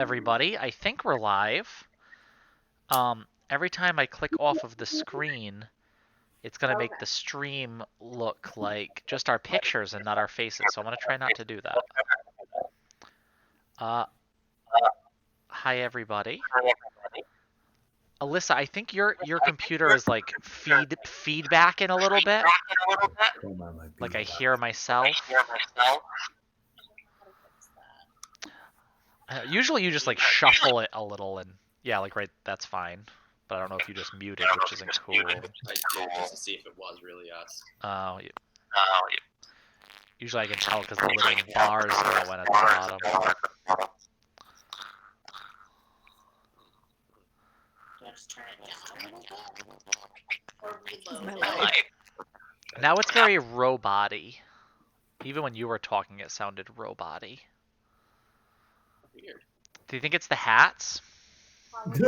Everybody, I think we're live. Every time I click off of the screen, it's gonna make the stream look like just our pictures and not our faces. So I'm gonna try not to do that. Hi everybody. Alyssa, I think your computer is like feedbacking a little bit. Like I hear myself. Usually you just like shuffle it a little and yeah, like right, that's fine. But I don't know if you just muted, which isn't cool. I did just to see if it was really us. Oh, usually I can tell because the little bars go in at the bottom. Now it's very robot-y. Even when you were talking, it sounded robot-y. Weird. Do you think it's the hats? Let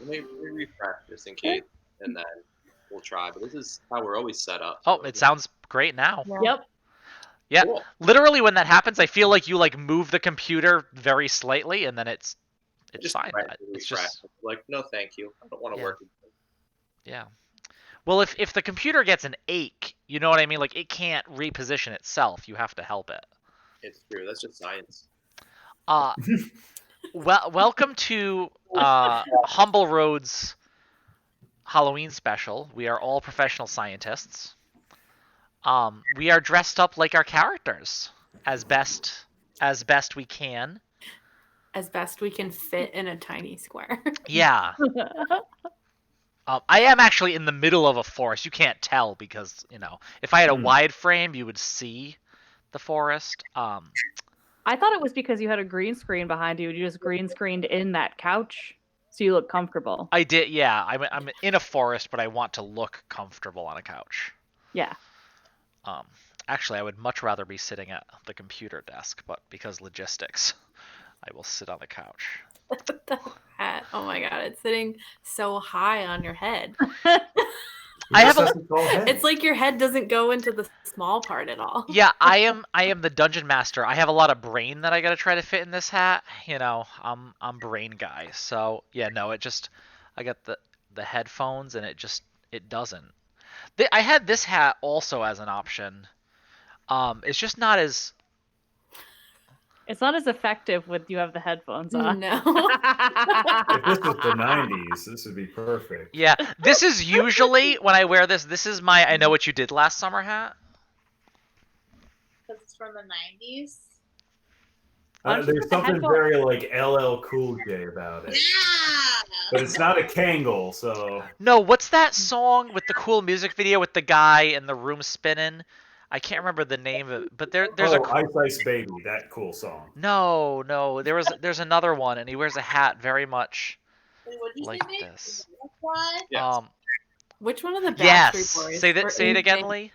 me refresh just in case, and then we'll try. But this is how we're always set up. Oh, it sounds great now. Yep. Yeah. Cool. Literally, when that happens, I feel like you like move the computer very slightly, and then it's Just fine. It's just like, no, thank you. I don't want to work. Yeah. Well, if the computer gets an ache, you know what I mean? Like it can't reposition itself. You have to help it. It's true. That's just science. Well, welcome to HumbleRoads Halloween special. We are all professional scientists. We are dressed up like our characters as best we can. As best we can fit in a tiny square. Yeah. I am actually in the middle of a forest. You can't tell because, if I had a wide frame, you would see the forest. I thought it was because you had a green screen behind you and you just green screened in that couch so you look comfortable. I did, yeah. I'm in a forest, but I want to look comfortable on a couch. Yeah. Actually, I would much rather be sitting at the computer desk, but because logistics, I will sit on the couch. The hat. Oh my god, it's sitting so high on your head. It's like your head doesn't go into the small part at all. Yeah, I am the dungeon master. I have a lot of brain that I gotta try to fit in this hat. I'm brain guy. So yeah, no, I got the headphones and it doesn't. I had this hat also as an option. It's just not as. It's not as effective when you have the headphones on. No. If this was the 90s, this would be perfect. Yeah, this is usually when I wear this. This is my I Know What You Did Last Summer hat. Because it's from the 90s. There's something very like LL Cool J about it. Yeah! But it's not a Kangol, so. No, what's that song with the cool music video with the guy in the room spinning? I can't remember the name of it, but there's Ice Ice Baby, that cool song. No, there's another one, and he wears a hat very much like this. Yes. Which one of the Yes. Boys? Say it again, Lee.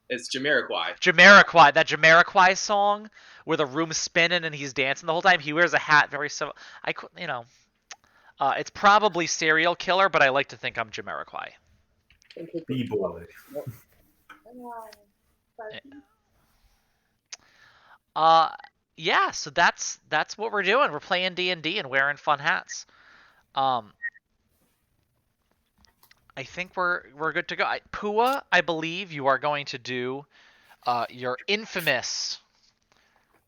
It's Jamiroquai. That Jamiroquai song where the room's spinning and he's dancing the whole time. He wears a hat very similar. It's probably Serial Killer, but I like to think I'm Jamiroquai. B-boy. Yeah, so that's what we're doing. We're playing D&D and wearing fun hats. I think we're good to go. Pua, I believe you are going to do your infamous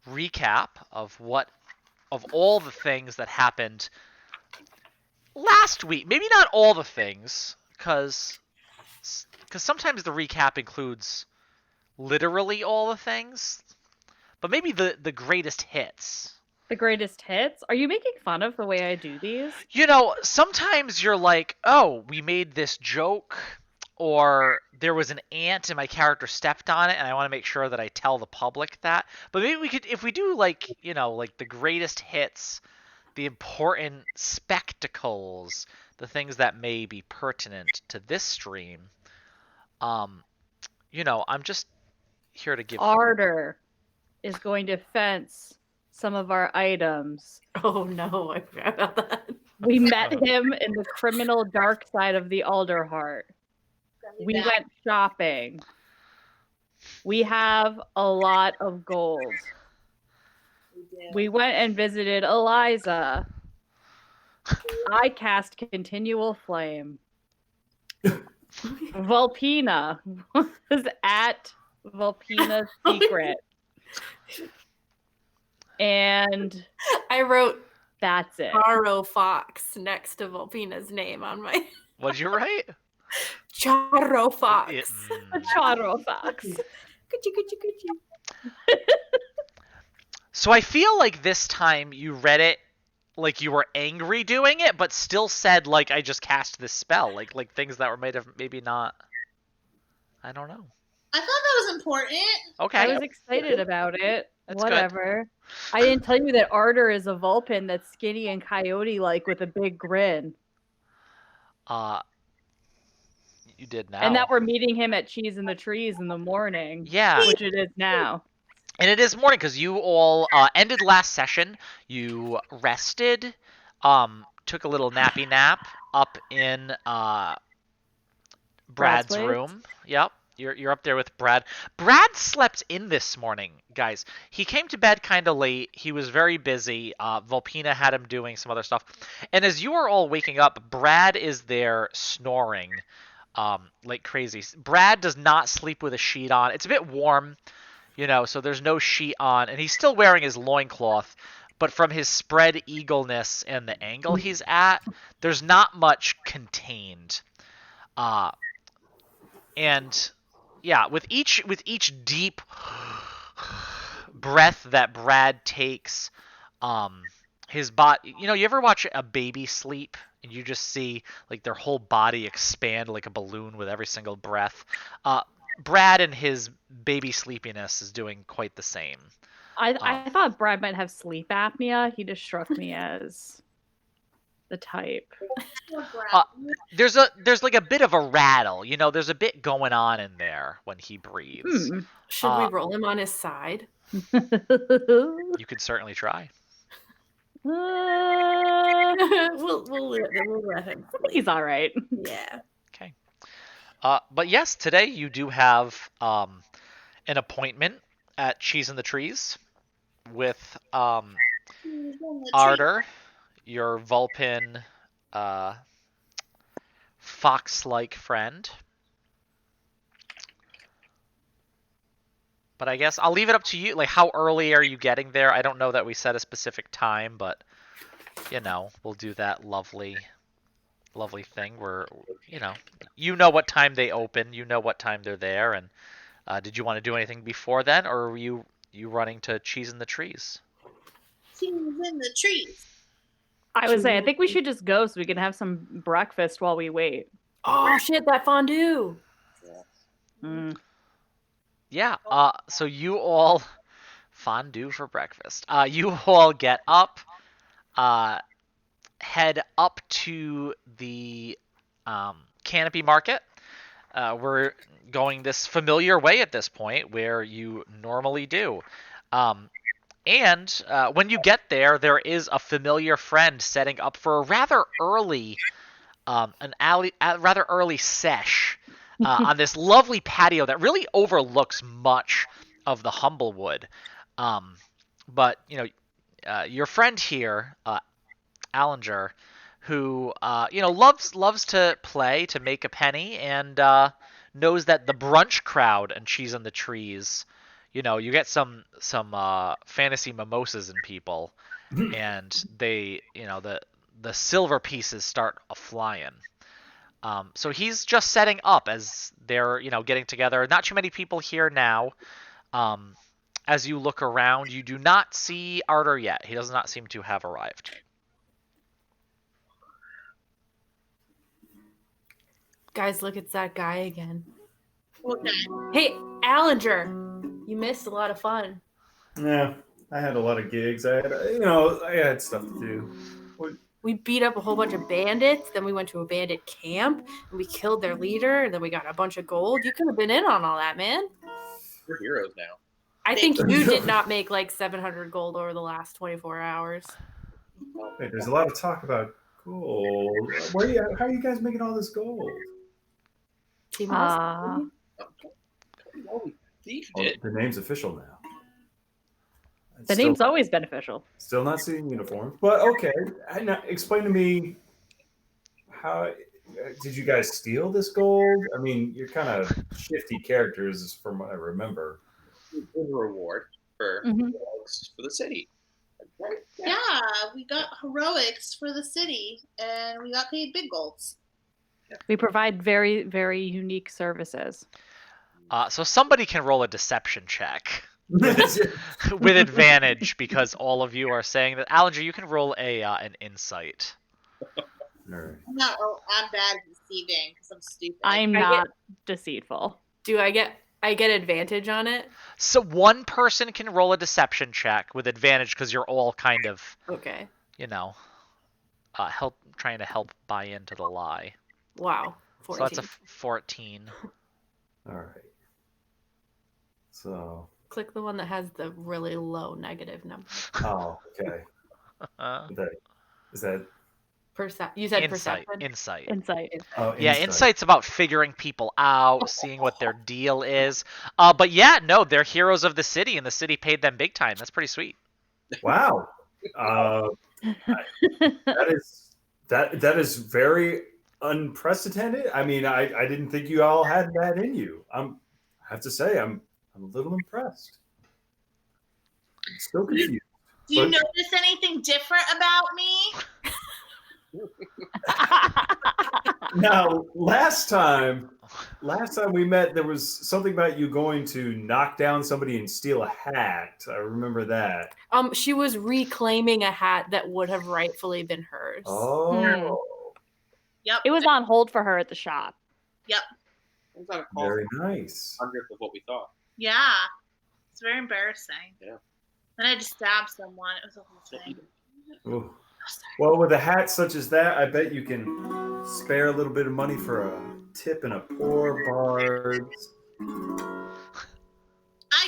recap of all the things that happened last week. Maybe not all the things, because sometimes the recap includes literally all the things, but maybe the greatest hits. The greatest hits? Are you making fun of the way I do these? Sometimes you're like, oh, we made this joke, or there was an ant and my character stepped on it, and I want to make sure that I tell the public that. But maybe we could, if we do like the greatest hits, the important spectacles, the things that may be pertinent to this stream. I'm just here to give. Arter is going to fence some of our items. Oh no, I forgot about that. We met him in the criminal dark side of the Alderheart. We went shopping. We have a lot of gold. We went and visited Eliza. I cast Continual Flame. Vulpina was at Vulpina's Secret. And I wrote that's it. Charo Fox next to Vulpina's name on my What'd you write? Charo Fox. A Charo Fox. Coochie. So I feel like this time you read it like you were angry doing it, but still said like I just cast this spell, like things that were made of maybe not. I don't know. I thought that was important. Okay. I was excited about it. That's Whatever. I didn't tell you that Ardor is a Vulpin that's skinny and coyote-like with a big grin. You did now. And that we're meeting him at Cheese in the Trees in the morning. Yeah. Which it is now. And it is morning because you all ended last session. You rested, took a little nappy nap up in Brad's place? room. Yep, you're up there with Brad. Brad slept in this morning, guys. He came to bed kind of late. He was very busy. Vulpina had him doing some other stuff. And as you are all waking up, Brad is there snoring like crazy. Brad does not sleep with a sheet on. It's a bit warm. So there's no sheet on, and he's still wearing his loincloth, but from his spread eagleness and the angle he's at, there's not much contained. And yeah, with each deep breath that Brad takes, his body, you ever watch a baby sleep and you just see like their whole body expand like a balloon with every single breath? Brad and his baby sleepiness is doing quite the same. I thought Brad might have sleep apnea. He just struck me as the type. There's like a bit of a rattle, there's a bit going on in there when he breathes. Should we roll him on his side? You could certainly try. we'll let him. He's all right. Yeah. Okay. But yes, today you do have an appointment at Cheese in the Trees with Ardor, your Vulpin fox-like friend. But I guess I'll leave it up to you. Like, how early are you getting there? I don't know that we set a specific time, but we'll do that lovely thing where you know what time they open, you know what time they're there, and did you want to do anything before then, or were you running to Cheese in the Trees? Cheese in the trees. I would say I think we should just go so we can have some breakfast while we wait. Oh shit, that fondue. Yeah. So you all fondue for breakfast. You all get up, head up to the Canopy Market. We're going this familiar way at this point where you normally do. And when you get there, there is a familiar friend setting up for a rather early, rather early sesh on this lovely patio that really overlooks much of the Humblewood. But your friend here, Allinger, who loves to play to make a penny and knows that the brunch crowd and Cheese in the Trees, you get some fantasy mimosas in people, and they the silver pieces start flying. So he's just setting up as they're getting together. Not too many people here now. As you look around, you do not see Ardor yet. He does not seem to have arrived. Guys, look, it's that guy again. Okay. Hey, Allinger, you missed a lot of fun. Yeah, I had a lot of gigs. I had stuff to do. We beat up a whole bunch of bandits, then we went to a bandit camp, and we killed their leader, and then we got a bunch of gold. You could have been in on all that, man. We're heroes now. I think you did not make like 700 gold over the last 24 hours. Wait, there's a lot of talk about gold. How are you guys making all this gold? Team Thief Oh, did. the name's official now. The name's always beneficial. Still not seeing uniforms, but okay. Now, explain to me how did you guys steal this gold? I mean, you're kind of shifty characters, from what I remember. It was a reward for Mhm. dogs for the city. Right? Yeah, we got heroics for the city, and we got paid big golds. We provide very, very unique services. So somebody can roll a deception check with advantage because all of you are saying that. Allinger, you can roll an insight. All right. I'm bad at deceiving because I'm stupid. I'm not deceitful. Do I get advantage on it? So one person can roll a deception check with advantage because you're all kind of, Okay. trying to help buy into the lie. Wow. 14. So that's a 14. All right. So. Click the one that has the really low negative number. Oh, okay. Is that? You said Insight. perception? Insight. Oh, Yeah, insight's about figuring people out, seeing what their deal is. But yeah, no, they're heroes of the city, and the city paid them big time. That's pretty sweet. Wow. That is very unprecedented. I mean, I didn't think you all had that in you. I have to say, I'm a little impressed. I'm still confused. Do you notice anything different about me? Now, last time we met, there was something about you going to knock down somebody and steal a hat. I remember that. She was reclaiming a hat that would have rightfully been hers. Oh. Yep. It was on hold for her at the shop. Yep. It was on a call Very for nice. 100th of what we thought. Yeah. It's very embarrassing. Yeah. Then I just stabbed someone. It was a whole thing. Ooh. Well, with a hat such as that, I bet you can spare a little bit of money for a tip in a poor bard. I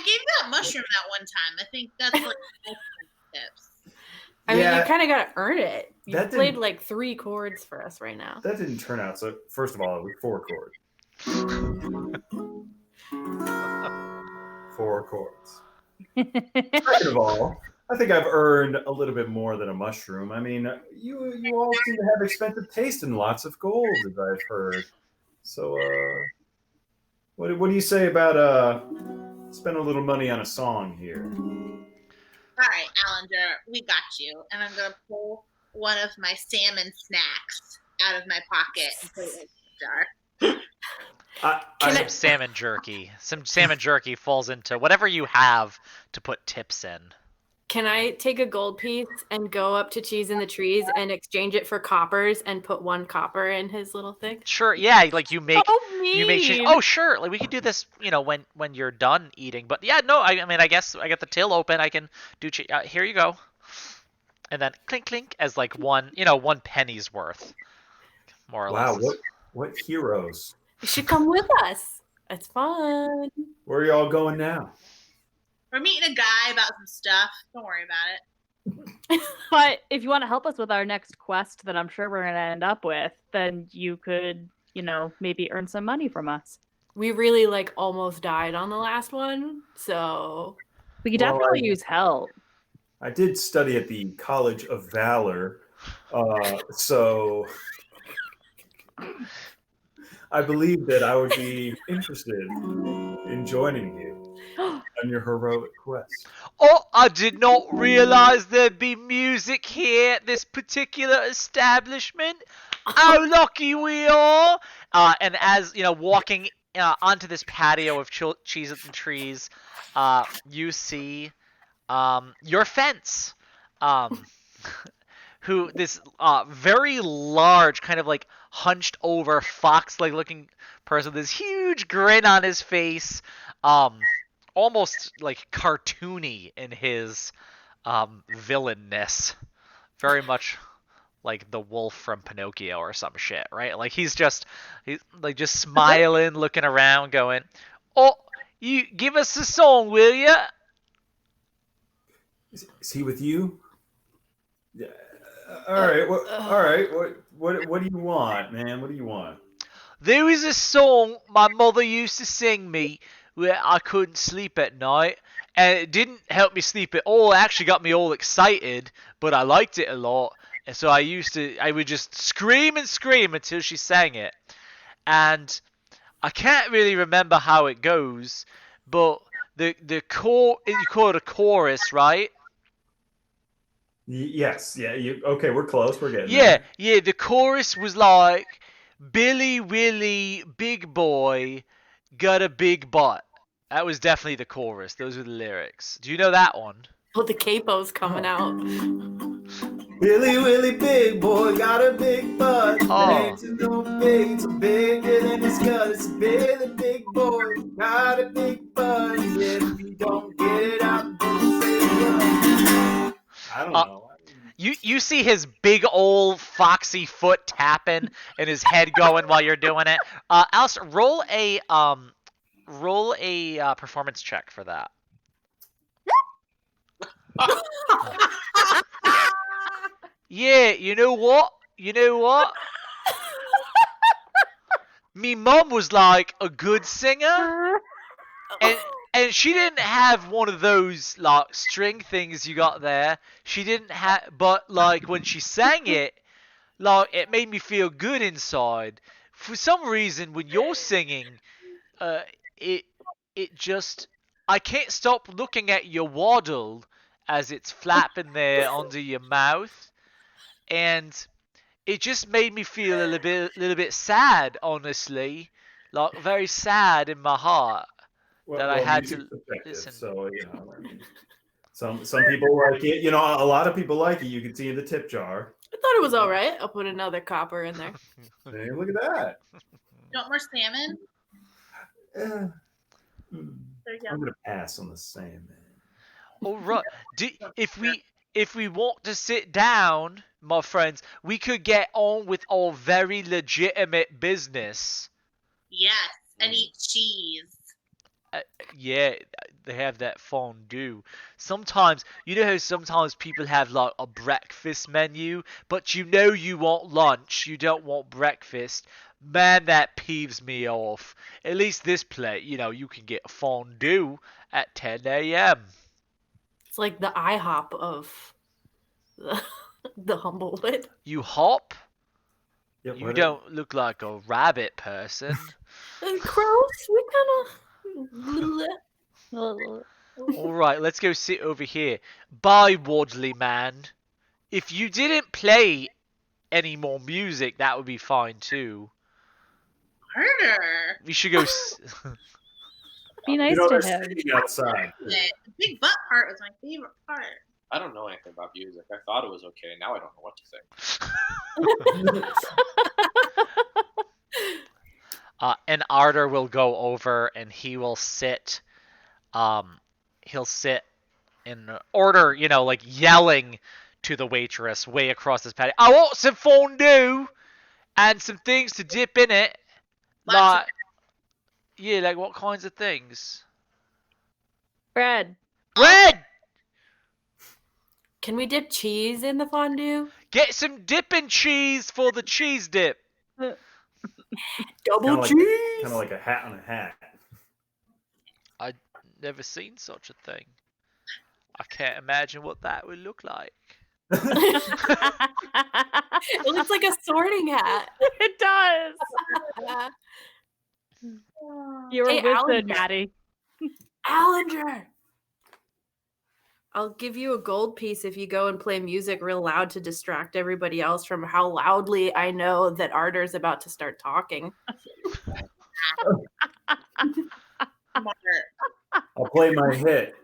gave that mushroom that one time. I think that's like tips. I mean, you kind of got to earn it. You That played didn't- like 3 chords for us right now. That didn't turn out so. First of all, it was 4 chords. 4 chords. Second of all, I think I've earned a little bit more than a mushroom. I mean, you all seem to have expensive taste and lots of gold, as I've heard. So, what do you say about spend a little money on a song here? All right, Allinger, we got you. And I'm going to pull one of my salmon snacks out of my pocket and put it in the jar. Some salmon jerky. Some salmon jerky falls into whatever you have to put tips in. Can I take a gold piece and go up to Cheese in the Trees and exchange it for coppers and put 1 copper in his little thing? Sure, yeah, like you make mean. Oh, sure, like we could do this, when you're done eating. But yeah, no, I mean, I guess I got the till open. I can do. Here you go, and then clink clink as like 1 penny's worth, more or Wow, less. what heroes? You should come with us. It's fun. Where are y'all going now? We're meeting a guy about some stuff. Don't worry about it. But if you want to help us with our next quest that I'm sure we're going to end up with, then you could, maybe earn some money from us. We really almost died on the last one, so We could Well, definitely use help. I did study at the College of Valor, so I believe that I would be interested in joining you on your heroic quest. Oh, I did not realize there'd be music here at this particular establishment. How lucky we are! And as walking onto this patio of cheese and trees, you see your fence, who this very large, kind of like hunched over, fox-like looking person, with this huge grin on his face, almost like cartoony in his villainness, very much like the wolf from Pinocchio or some shit, right? Like he's just smiling, looking around, going, "Oh, you give us a song, will ya?" Is he with you? Yeah. All right. All right. What do you want, man? What do you want? There is a song my mother used to sing me where I couldn't sleep at night, and it didn't help me sleep at all. It actually got me all excited, but I liked it a lot. And so I would just scream and scream until she sang it. And I can't really remember how it goes, but the core, you call it a chorus, right? Yes. Yeah. Okay? We're close. We're getting Yeah, there. yeah. The chorus was like, Billy Willy, big boy, got a big butt. That was definitely the chorus. Those were the lyrics. Do you know that one? Oh, the capo's coming out. Billy Willy, big boy, got a big butt. Oh. Legs and no big, so bigger than his gut. It's Billy, big boy, got a big butt. If you don't get it out, don't say what. I don't know. You see his big old foxy foot tapping and his head going while you're doing it. Alistair, roll a performance check for that. Yeah, you know what? Me mum was like a good singer, and she didn't have one of those like string things you got there. She didn't have, but like when she sang it, like it made me feel good inside. For some reason, when you're singing, it just I can't stop looking at your waddle as it's flapping there under your mouth, and it just made me feel a little bit sad, honestly, like very sad in my heart that I had to listen. So I mean, some people like it. A lot of people like it. You can see in the tip jar. I thought it was all right. I'll put another copper in there. Hey, look at that. You want more salmon? There you go. I'm gonna pass on the salmon. All right. If we want to sit down, my friends, we could get on with our very legitimate business. Yes, and eat cheese. Yeah, they have that fondue. Sometimes, you know how sometimes people have like a breakfast menu, but you know you want lunch, you don't want breakfast. Man, that peeves me off. At least this place, you can get a fondue at 10 a.m. It's like the IHOP of the Humblewood. You hop? Yep, You don't look like a rabbit person. And crows, we kind of. All right, let's go sit over here. Bye, Wadley man. If you didn't play any more music, that would be fine too. Murder. We should go. Be nice they're to him. sitting outside. The big butt part was my favorite part. I don't know anything about music. I thought it was okay. Now I don't know what to think. And Arter will go over and he will sit. He'll sit in order, like yelling to the waitress way across this patio. I want some fondue and some things to dip in it. Like what kinds of things? Bread. Bread! Can we dip cheese in the fondue? Get some dipping cheese for the cheese dip. Double Kinda cheese. Kind of like a hat on a hat. I've never seen such a thing. I can't imagine what that would look like. It looks like a sorting hat. It does. You were Hey, with Alan. it, Maddie. Allinger. I'll give you a gold piece if you go and play music real loud to distract everybody else from how loudly I know that Arter's about to start talking. I'll play my hit.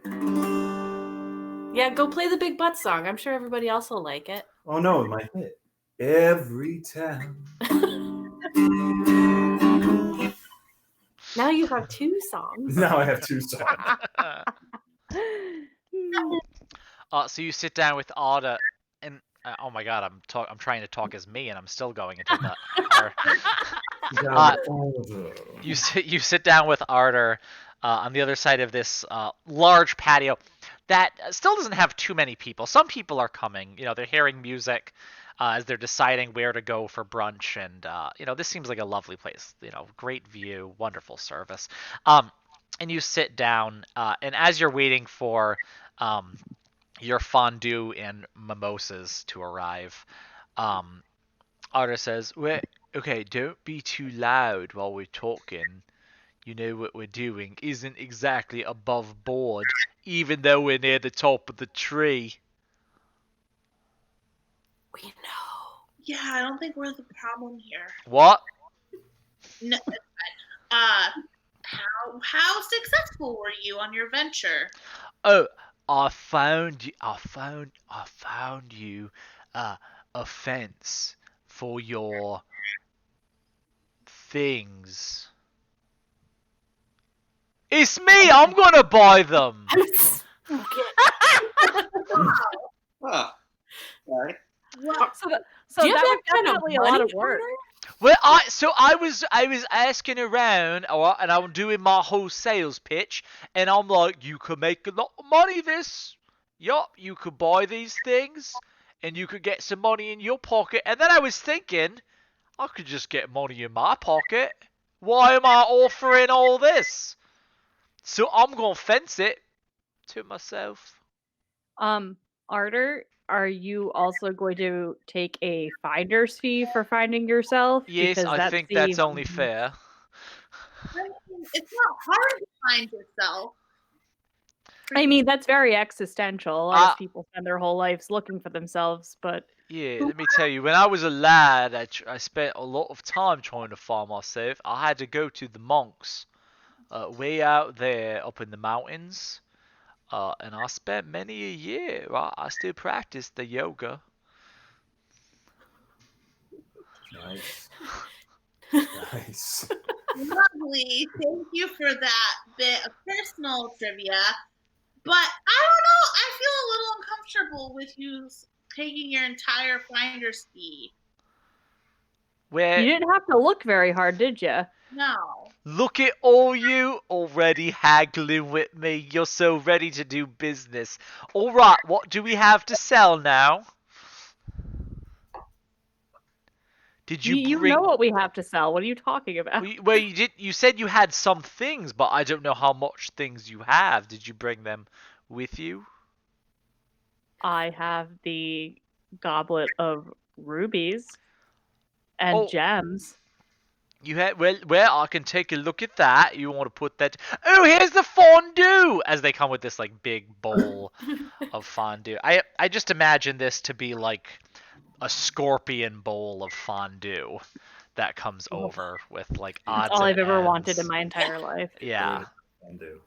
Yeah, go play the Big Butt song. I'm sure everybody else will like it. Oh no, my hit. Every time. Now you have two songs. Now I have two songs. So you sit down with Arter, and oh my god, I'm trying to talk as me, and I'm still going into that. You sit down with Arter on the other side of this large patio that still doesn't have too many people. Some people are coming. They're hearing music as they're deciding where to go for brunch, and this seems like a lovely place. Great view, wonderful service. and you sit down. And as you're waiting for your fondue and mimosas to arrive, Arda says, "Wait, okay, don't be too loud while we're talking. You know what we're doing isn't exactly above board, even though we're near the top of the tree." We know. Yeah, I don't think we're the problem here. What? No, how successful were you on your venture? Oh, I found you a fence for your things. It's me. I'm gonna buy them. Huh. All right. What? So Do you have that was that kind of definitely a lot money, of work. Arthur? Well, I was asking around, and I'm doing my whole sales pitch, and I'm like, you could make a lot of money this. Yup, you could buy these things, and you could get some money in your pocket. And then I was thinking, I could just get money in my pocket. Why am I offering all this? So I'm gonna fence it to myself. Arter, are you also going to take a finder's fee for finding yourself? Yes, Because I that think that's seems- only fair. I mean, it's not hard to find yourself. I mean, that's very existential. A lot of people spend their whole lives looking for themselves, but Yeah, let me tell you, when I was a lad, I spent a lot of time trying to find myself. I had to go to the monks, way out there up in the mountains, and I spent many a year. I still practice the yoga. Nice. Nice. Lovely. Thank you for that bit of personal trivia. But I don't know. I feel a little uncomfortable with you taking your entire finder's fee. Where you didn't have to look very hard, did you? No. look at all you already haggling with me. You're so ready to do business. All right, what do we have to sell now? Did you You bring? know what we have to sell. What are you talking about? Well, you did. You said you had some things, but I don't know how much things you have. Did you bring them with you? I have the goblet of rubies and gems. You had well, I can take a look at that. You want to put that? Oh, here's the fondue. As they come with this like big bowl of fondue. I just imagine this to be like a scorpion bowl of fondue that comes over with like odds. That's all and I've ever ends. wanted in my entire life. Yeah. Fondue.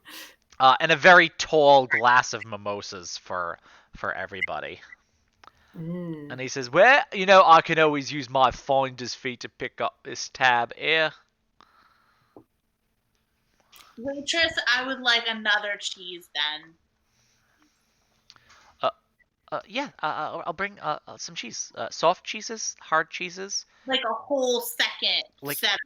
And a very tall glass of mimosas for everybody. And he says, well, I can always use my finder's fee to pick up this tab here. Waitress, I would like another cheese then. Yeah, I'll bring some cheese. Soft cheeses, hard cheeses. Like a whole second Like- setup.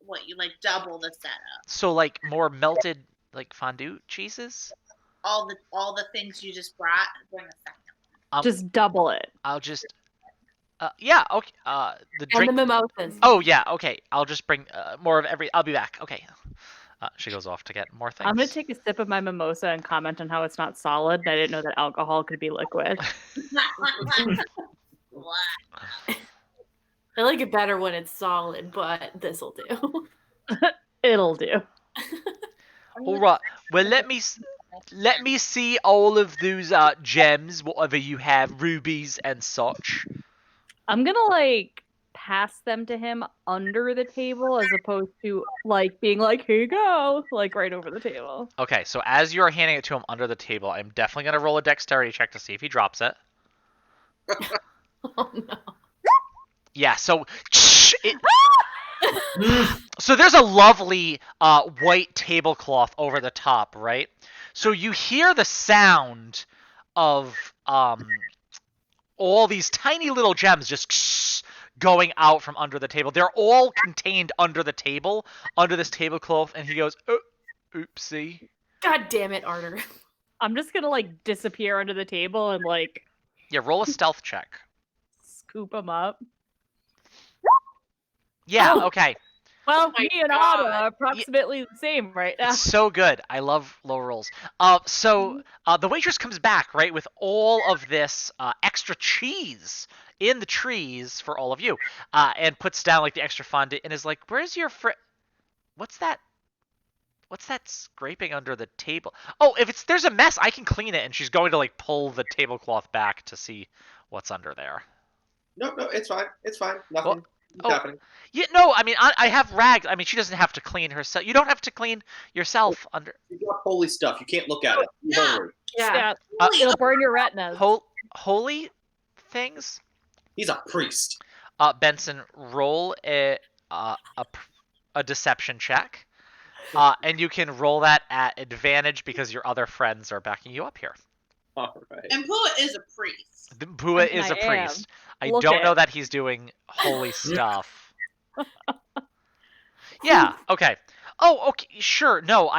What, you like double the setup? So like more melted like fondue cheeses. All the things you just brought, bring a second. Just double it. I'll just. Yeah. Okay. The And drink. the mimosas. Oh yeah. Okay. I'll just bring more of every. I'll be back. Okay. She goes off to get more things. I'm gonna take a sip of my mimosa and comment on how it's not solid. I didn't know that alcohol could be liquid. What? I like it better when it's solid, but this'll do. It'll do. All right. Well, let me see all of those gems, whatever you have, rubies and such. I'm gonna like pass them to him under the table as opposed to like being like, here you go, like right over the table. Okay. So as you're handing it to him under the table, I'm definitely gonna roll a dexterity check to see if he drops it. Oh no. Yeah. So. So there's a lovely white tablecloth over the top, right? So you hear the sound of all these tiny little gems just going out from under the table. They're all contained under the table, under this tablecloth, and he goes, oh, oopsie. God damn it, Arter. I'm just gonna like disappear under the table and like Yeah, roll a stealth check. scoop them up. Yeah, Oh. okay. Well, my me and God. Otto are approximately the same right now. It's so good. I love low rolls. So the waitress comes back, right, with all of this extra cheese in the trees for all of you, and puts down like the extra fondant and is like, "Where's your What's that? What's that scraping under the table? Oh, if there's a mess, I can clean it." And she's going to like pull the tablecloth back to see what's under there. No, it's fine. It's fine. Nothing. Well, Nothing's happening. Yeah, no, I mean, I have rags. I mean, she doesn't have to clean herself. You don't have to clean yourself under. You got holy stuff. You can't look at it. Too Yeah. holy. Yeah. It'll burn your retinas. Holy things. He's a priest. Benson, roll a deception check, and you can roll that at advantage because your other friends are backing you up here. All right. And Pua is a priest. Pua And is a I am. priest. I Look don't know it. that he's doing holy stuff. Yeah. Okay. Oh, okay. Sure. No,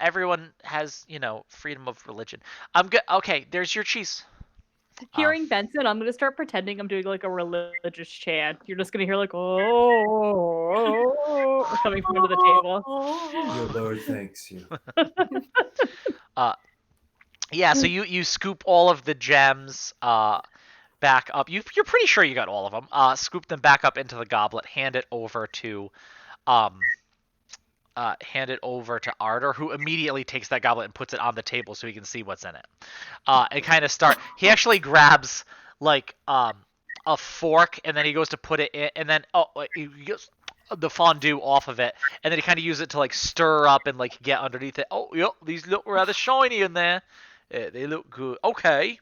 everyone has, freedom of religion. I'm good. Okay. There's your cheese. Hearing Benson, I'm gonna start pretending I'm doing like a religious chant. You're just gonna hear like oh, coming from under the table. Your Lord thanks you. Yeah. So you scoop all of the gems back up. You're pretty sure you got all of them. Scoop them back up into the goblet. Hand it over to Ardor, who immediately takes that goblet and puts it on the table so he can see what's in it. And kind of he actually grabs like a fork, and then he goes to put it in, and then he gets the fondue off of it, and then he kind of uses it to like stir up and like get underneath it. Oh, yep, these look rather shiny in there. They look good. Okay.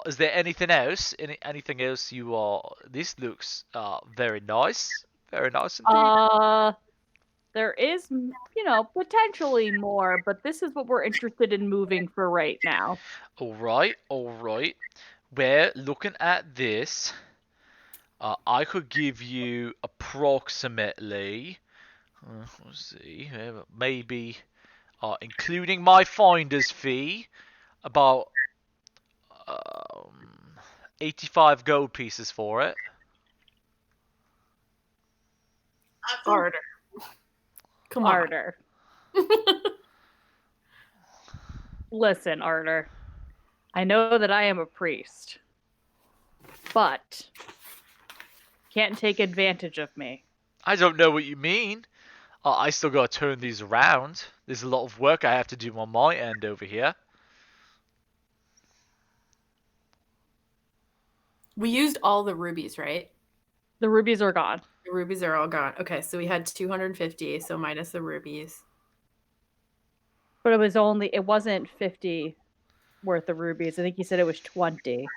Is there anything else? Anything else this looks very nice. Very nice indeed. There is, potentially more, but this is what we're interested in moving for right now. All right. Well, looking at this, I could give you approximately, let's see, maybe, including my finder's fee, about 85 gold pieces for it. Harder. Come on. Ardor. Listen, Ardor. I know that I am a priest, but can't take advantage of me. I don't know what you mean. I still gotta turn these around. There's a lot of work I have to do on my end over here. We used all the rubies, right? The rubies are gone. The rubies are all gone. Okay, so we had 250, so minus the rubies. But it wasn't 50 worth of rubies. I think he said it was 20.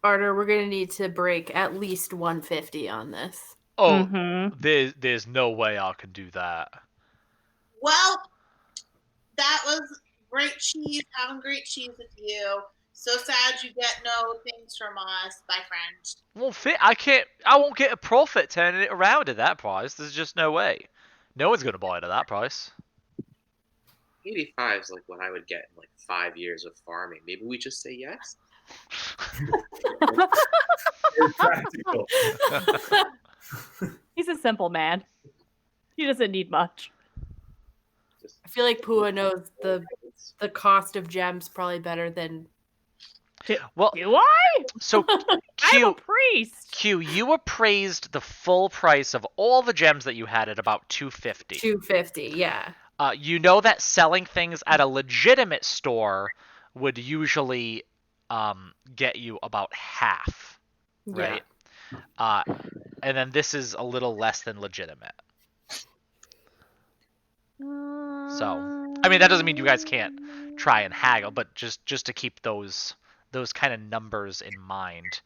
Ardor, we're gonna need to break at least 150 on this. Oh, there's no way I can do that. Well, that was great cheese. Having great cheese with you. So sad you get no things from us. Bye, friend. Won't fit. I won't get a profit turning it around at that price. There's just no way. No one's gonna buy it at that price. 85 is like what I would get in like 5 years of farming. Maybe we just say yes. Very practical. He's a simple man. He doesn't need much. I feel like Pua knows the cost of gems probably better than. Well, Do I? so I'm a priest. Q, you appraised the full price of all the gems that you had at about 250. 250, yeah. You know that selling things at a legitimate store would usually get you about half, right? Yeah. And then this is a little less than legitimate. So, I mean, that doesn't mean you guys can't try and haggle, but just to keep those kind of numbers in mind,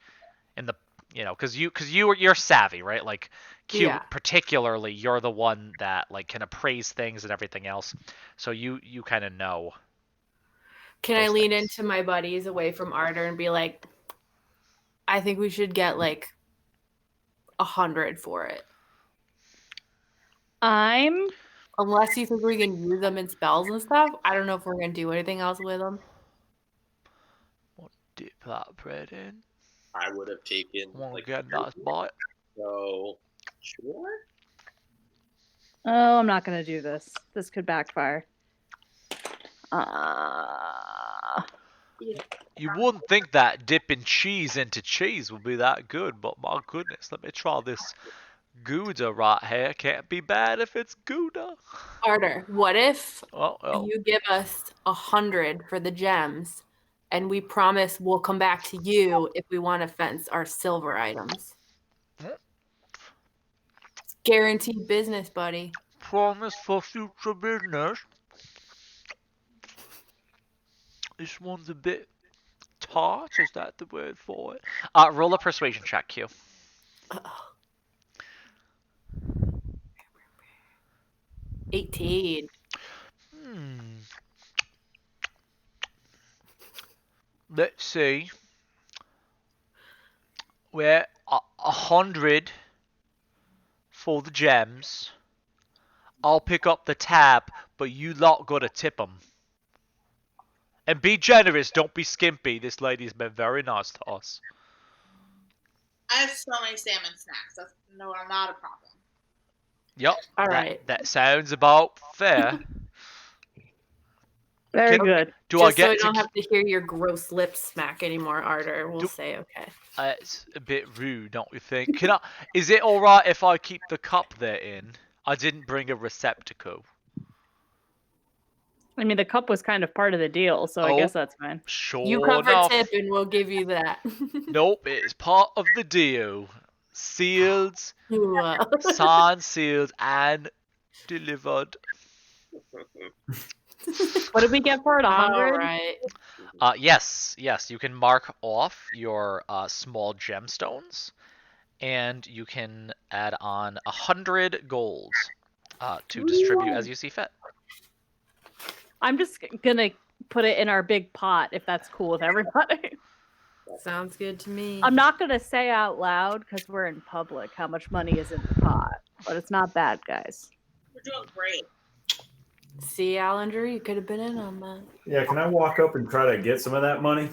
in the because you're savvy, right? Like Q, Yeah. particularly, you're the one that like can appraise things and everything else, so you kind of know. Can I those lean things. into my buddies away from Ardor and be like, I think we should get like 100 for it. Unless you think we can use them in spells and stuff. I don't know if we're going to do anything else with them. dip that bread in. I would have taken Want to like get a nice bite? so. Sure. Oh, I'm not gonna do this. This could backfire. You wouldn't think that dipping cheese into cheese would be that good, but my goodness, let me try this Gouda right here. Can't be bad if it's Gouda. Arter, what if Oh. you give us 100 for the gems, and we promise we'll come back to you if we want to fence our silver items? It's guaranteed business, buddy. Promise for future business. This one's a bit tart. Is that the word for it? Roll a persuasion check, Q. Uh-oh. 18. Let's see. We're 100 for the gems. I'll pick up the tab, but you lot gotta tip them. And be generous, don't be skimpy. This lady's been very nice to us. I have so many salmon snacks. That's not a problem. Yep. All right. That sounds about fair. Very good. Do Just I get so we to don't have to hear your gross lips smack anymore, Arter, we'll Do- say okay. It's a bit rude, don't you think? Is it alright if I keep the cup they're in? I didn't bring a receptacle. I mean, the cup was kind of part of the deal, so I Oh. guess that's fine. Sure You cover enough. tip and we'll give you that. Nope, it's part of the deal. Sealed, signed, sealed, and delivered. What did we get for it? 100? All right. Yes, you can mark off your small gemstones, and you can add on 100 gold to distribute as you see fit. I'm just gonna put it in our big pot if that's cool with everybody. Sounds good to me. I'm not gonna say out loud because we're in public how much money is in the pot, but it's not bad, guys. We're doing great. See, Allender, you could have been in on that. Yeah, can I walk up and try to get some of that money?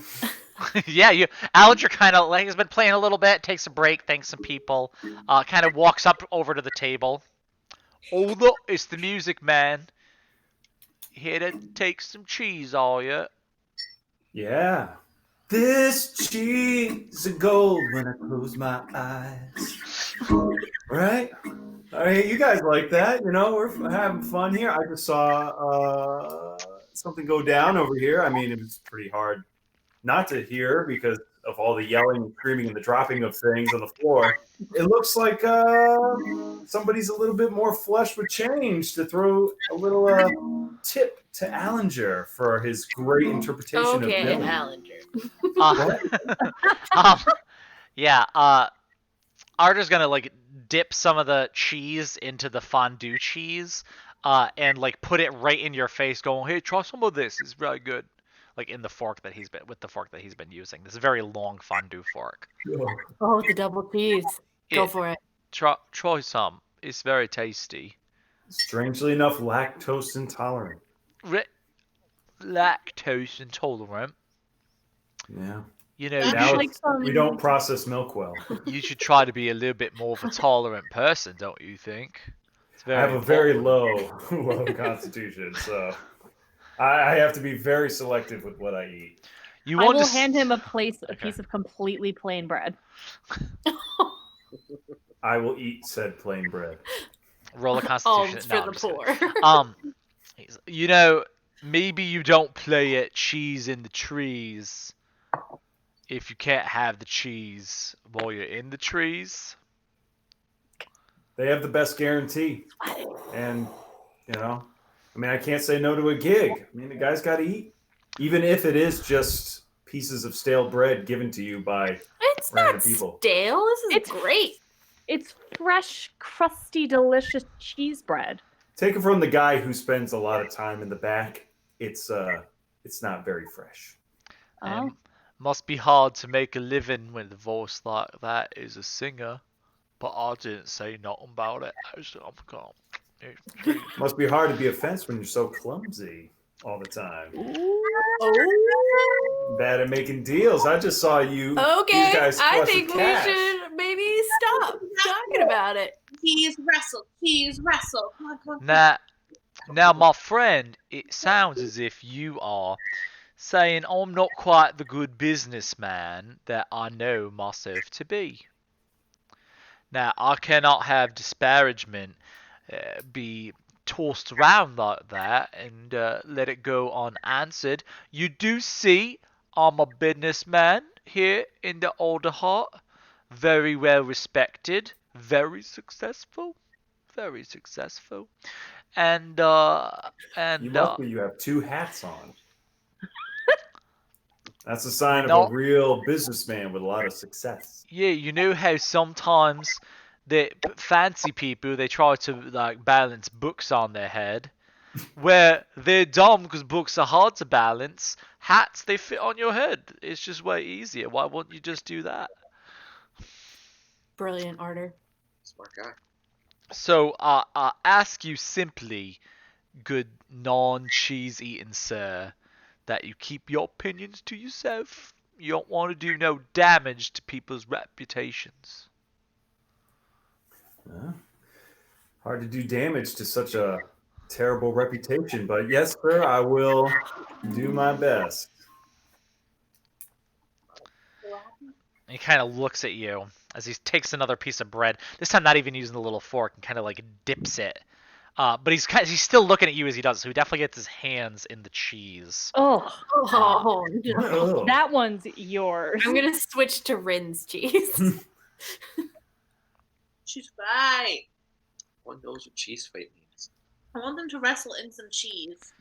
Yeah, Alger kind of like has been playing a little bit, takes a break, thanks some people, kind of walks up over to the table. Oh look, it's the music man. Here to take some cheese, are you? Yeah. This cheese is gold when I close my eyes. Right? All right, you guys like that? You know, we're having fun here. I just saw something go down over here. I mean, it was pretty hard not to hear because of all the yelling and screaming and the dropping of things on the floor. It looks like somebody's a little bit more flush with change to throw a little tip to Allinger for his great interpretation of Okay, Billy. Allender. Arter's gonna like dip some of the cheese into the fondue cheese, and like put it right in your face, going, "Hey, try some of this. It's very good." Like in the fork that he's been using. This very long fondue fork. Oh, the double cheese. Go for it. Try some. It's very tasty. Strangely enough, lactose intolerant. Lactose intolerant. Yeah. You know, Now like we don't process milk well. you should try to be a little bit more of a tolerant person, don't you think? It's I have a very important. low constitution, so I have to be very selective with what I eat. I will hand him a piece of completely plain bread. I will eat said plain bread. Roll a constitution. Alms No, for I'm the just kidding. poor. You know, maybe you don't play at cheese in the trees if you can't have the cheese while you're in the trees. They have the best guarantee. And, you know, I mean, I can't say no to a gig. I mean, the guy's got to eat. Even if it is just pieces of stale bread given to you by It's random not people. stale. This is great. It's fresh, crusty, delicious cheese bread. Take it from the guy who spends a lot of time in the back. It's not very fresh. Oh. Must be hard to make a living with a voice like that as a singer, but I didn't say nothing about it. Must be hard to be a fence when you're so clumsy. all the time. Oh. Bad at making deals. I just saw you. Okay, You guys I flush think with we cash. should maybe stop talking about it. Cheese wrestle. Cheese wrestle. Come on. Now, my friend, it sounds as if you are saying I'm not quite the good businessman that I know myself to be. Now, I cannot have disparagement be tossed around like that and let it go unanswered. You do see I'm a businessman here in the older heart. Very well respected. Very successful. Very successful. And, You must be. You have two hats on. That's a sign of No. a real businessman with a lot of success. Yeah, you know how sometimes the fancy people they try to like balance books on their head, where they're dumb because books are hard to balance. Hats they fit on your head. It's just way easier. Why wouldn't you just do that? Brilliant, Arter. Smart guy. So I ask you simply, good non-cheese eating sir, that you keep your opinions to yourself. You don't want to do no damage to people's reputations. Hard to do damage to such a terrible reputation, but yes, sir, I will do my best. He kind of looks at you as he takes another piece of bread. This time, not even using the little fork, and kind of like dips it. But he's still looking at you as he does, so he definitely gets his hands in the cheese. Oh, Oh, no. Oh. that one's yours. I'm gonna switch to Rin's cheese. Cheese fight. One knows what cheese fight means. I want them to wrestle in some cheese.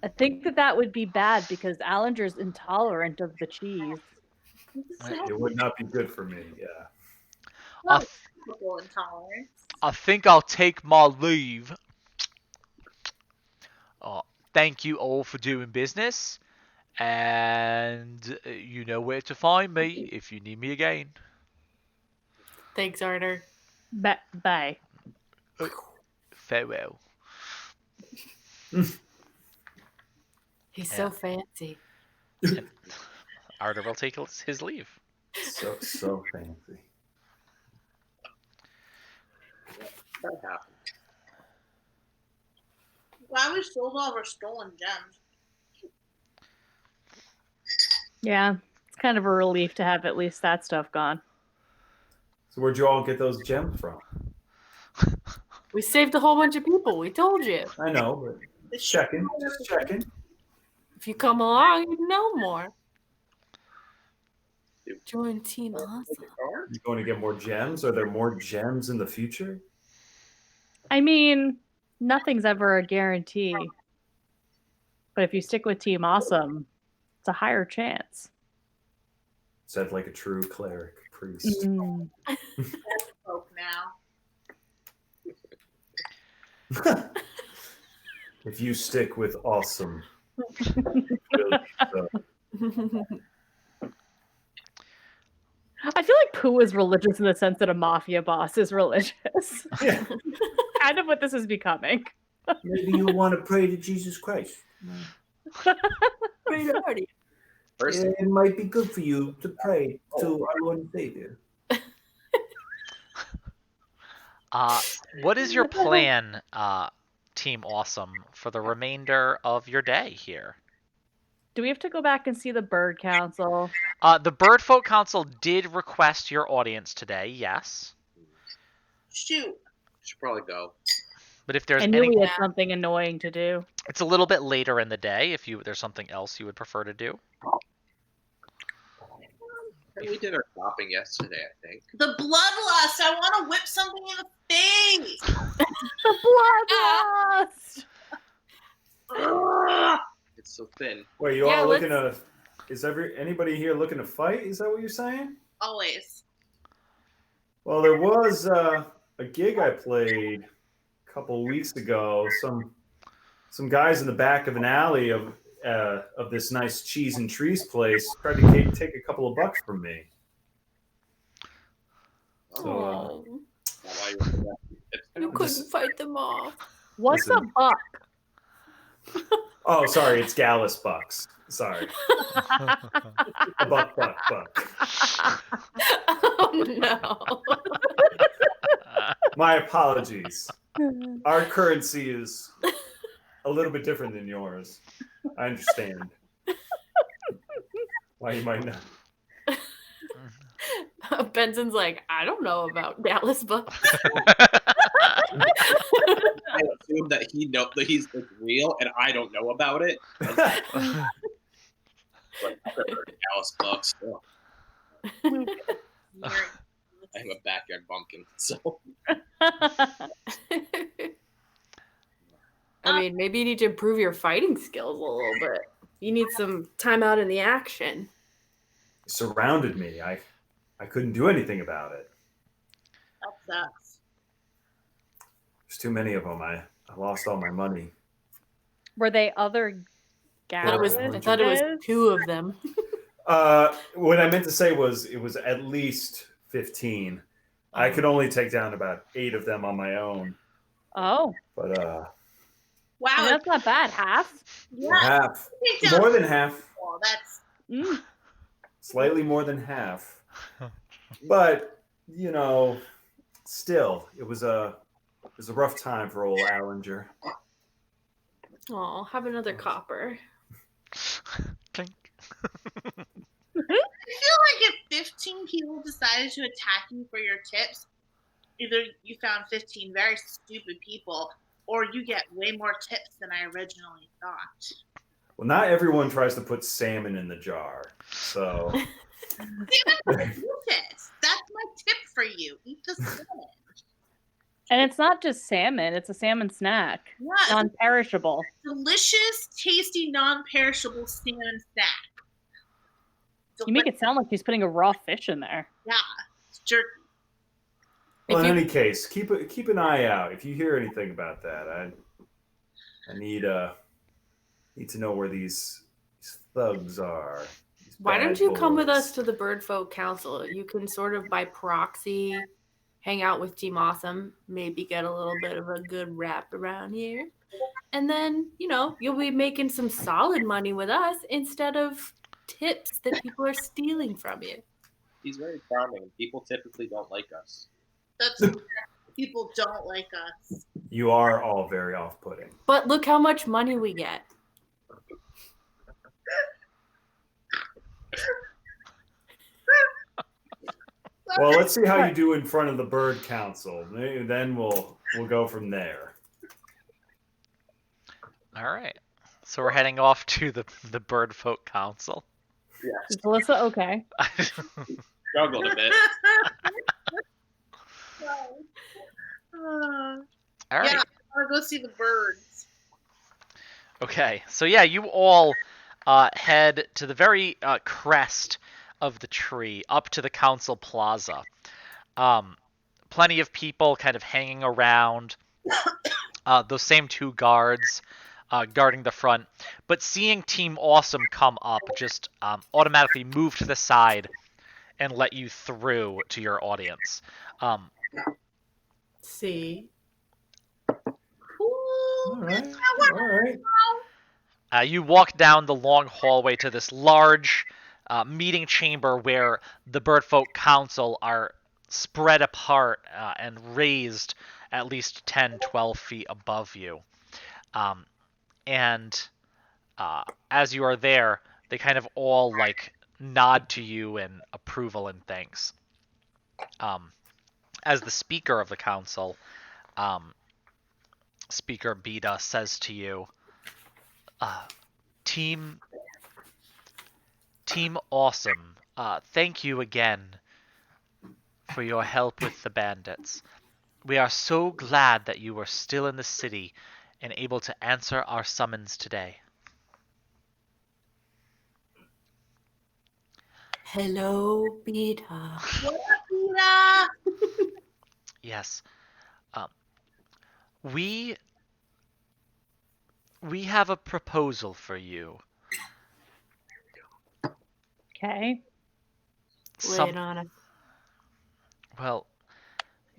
I think that would be bad because Allinger's intolerant of the cheese. It would not be good for me, yeah. I, Well, th- typical intolerance. I think I'll take my leave. Thank you all for doing business, and you know where to find me if you need me again. Thanks, Arter. Bye. Farewell. He's Yeah. so fancy. Arter will take his leave. So fancy. That happened. Glad we sold all of our stolen gems. Yeah, it's kind of a relief to have at least that stuff gone. So where'd you all get those gems from? We saved a whole bunch of people. We told you. I know, but just checking. If you come along, you'd know more. Join Team Awesome. You going to get more gems? Are there more gems in the future? I mean, nothing's ever a guarantee. But if you stick with Team Awesome, it's a higher chance. Said like a true cleric priest. Mm. Folk now. If you stick with awesome. I feel like Pooh is religious in the sense that a mafia boss is religious. Yeah. Kind of what this is becoming. Maybe you want to pray to Jesus Christ. First, It might be good for you to pray to our Lord and Savior. What is your plan, Team Awesome, for the remainder of your day here? Do we have to go back and see the bird council? The Birdfolk Council did request your audience today, yes. Shoot. should probably go. But if there's I knew any, we had something annoying to do. it's a little bit later in the day. If there's something else you would prefer to do. We did our shopping yesterday, I think. The bloodlust. I want to whip something in the face. The bloodlust! Ugh. It's so thin. Wait, you Yeah, all looking to? Is anybody here looking to fight? Is that what you're saying? Always. Well, there was a gig I played a couple weeks ago. Some guys in the back of an alley of this nice cheese and trees place tried to take a couple of bucks from me. So, Oh, Not why you were there. you couldn't fight them off. What's Listen. a buck? Oh, sorry, it's Gallus bucks. Sorry. A buck. Oh no. My apologies. Our currency is a little bit different than yours. I understand. Why you might not. Benson's like, I don't know about Dallas bucks. I assume that he's like, real, and I don't know about it. Like, I've heard of Dallas Bucks. Oh, I have a backyard bumpkin, so I mean, maybe you need to improve your fighting skills a little bit. You need some time out in the action. Surrounded me. I couldn't do anything about it. That sucks. There's too many of them. I lost all my money. Were they other I thought it was Galluses? 2 of them. What I meant to say was it was at least 15. I could only take down about 8 of them on my own. Oh, But Wow. that's not bad. Half. Yeah. half. Take down More than half. people. That's Mm. Slightly more than half. But, you know, still, it was a rough time for old Allinger. Oh, have another copper. Clink. I feel like if 15 people decided to attack you for your tips, either you found 15 very stupid people, or you get way more tips than I originally thought. Well, not everyone tries to put salmon in the jar. So, Eat it. That's my tip for you. Eat the salmon. And it's not just salmon; it's a salmon snack, Yeah, non-perishable. delicious, tasty, non-perishable salmon snack. You make it sound like she's putting a raw fish in there. Yeah, it's jerky. well, If in you- any case, keep an eye out. If you hear anything about that, I need to know where these thugs are. These Why bad don't you come with boys. us to the Birdfolk Council? You can sort of by proxy hang out with Team Awesome, maybe get a little bit of a good rap around here. And then, you'll be making some solid money with us instead of tips that people are stealing from you. he's very charming. People typically don't like us. That's people don't like us. You are all very off-putting. But look how much money we get. Well, let's see how you do in front of the Bird Council. Then we'll go from there. All right. So we're heading off to the Bird Folk Council. Yes, Is Alyssa okay? struggled a bit. All right. Yeah, I want to go see the birds. Okay. So yeah, you all head to the very crest of the tree, up to the council plaza. Plenty of people kind of hanging around. Those same 2 guards guarding the front, but seeing Team Awesome come up, just automatically move to the side and let you through to your audience. See? All right. You walk down the long hallway to this large meeting chamber where the Birdfolk Council are spread apart and raised at least 10, 12 feet above you. And as you are there, they kind of all nod to you in approval and thanks. As the speaker of the council, Speaker Beta says to you, Team Awesome, thank you again for your help with the bandits. We are so glad that you were still in the city and able to answer our summons today. Hello, Beta. What up, Beta? Yes. We have a proposal for you. Okay. Lay it on us. Well,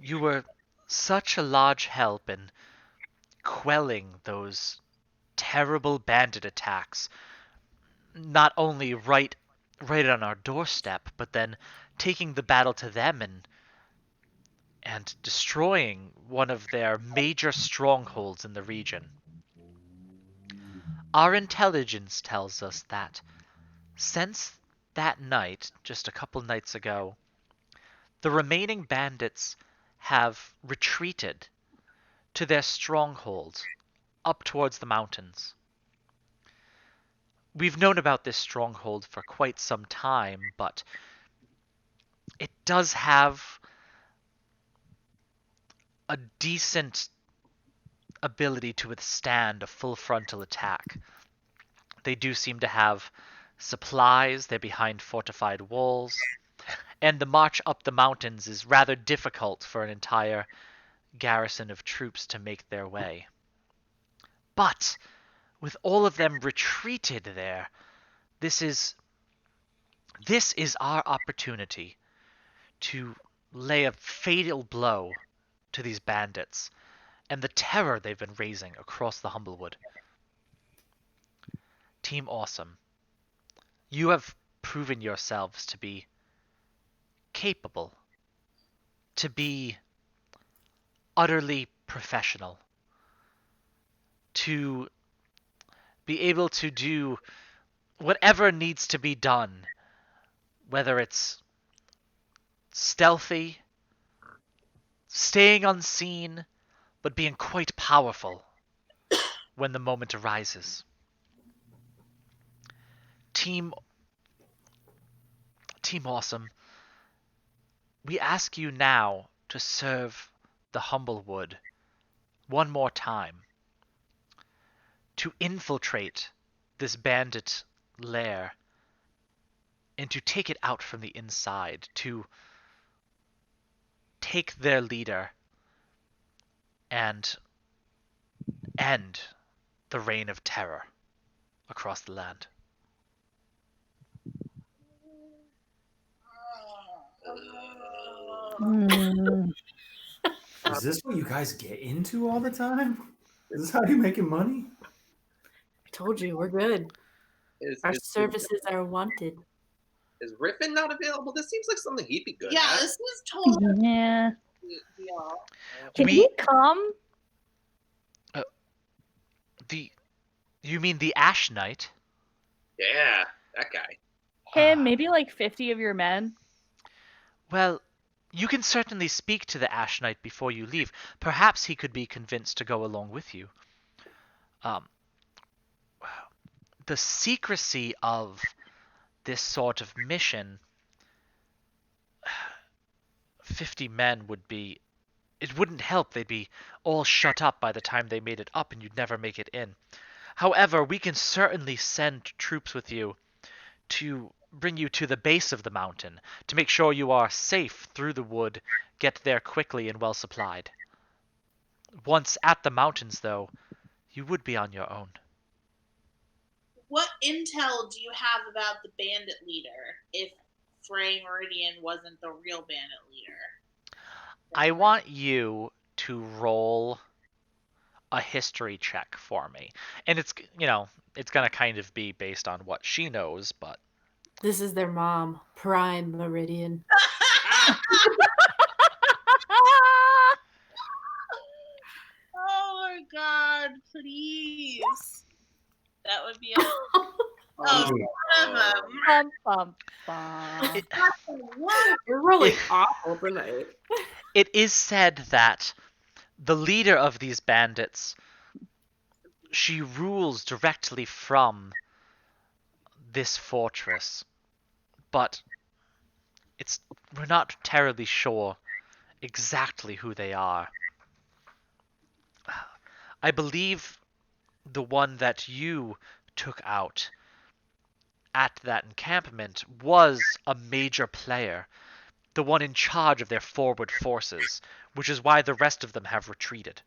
you were such a large help in quelling those terrible bandit attacks, not only right on our doorstep, but then taking the battle to them and destroying one of their major strongholds in the region. Our intelligence tells us that since that night, just a couple nights ago, the remaining bandits have retreated to their stronghold up towards the mountains. We've known about this stronghold for quite some time, but it does have a decent ability to withstand a full frontal attack. They do seem to have supplies, they're behind fortified walls, and the march up the mountains is rather difficult for an entire garrison of troops to make their way. But with all of them retreated there, this is our opportunity to lay a fatal blow to these bandits and the terror they've been raising across the Humblewood. Team Awesome, you have proven yourselves to be capable, to be utterly professional, to be able to do whatever needs to be done, whether it's stealthy, staying unseen, but being quite powerful when the moment arises. Team Awesome, we ask you now to serve the Humblewood one more time, to infiltrate this bandit lair and to take it out from the inside, to take their leader and end the reign of terror across the land. Is this what you guys get into all the time? Is this how you're making money? I told you, we're good. Is, Our is, services are wanted. is Riffin not available? This seems like something he'd be good Yeah, at. this is totally Yeah. deal. Can We- he come? You mean the Ash Knight? Yeah, that guy. Him, maybe like 50 of your men. Well, you can certainly speak to the Ash Knight before you leave. Perhaps he could be convinced to go along with you. The secrecy of this sort of mission, 50 men would be... It wouldn't help. They'd be all shut up by the time they made it up, and you'd never make it in. However, we can certainly send troops with you to bring you to the base of the mountain, to make sure you are safe through the wood, get there quickly and well supplied. Once at the mountains, though, you would be on your own. What intel do you have about the bandit leader if Frey Meridian wasn't the real bandit leader? I want you to roll a history check for me. And it's going to kind of be based on what she knows, but This is their mom, Prime Meridian. Oh my god, please. That would be a one of them. Bum, bum, bum. What? We're really awful tonight. it is said that the leader of these bandits, she rules directly from this fortress, but we're not terribly sure exactly who they are. I believe the one that you took out at that encampment was a major player, the one in charge of their forward forces, which is why the rest of them have retreated.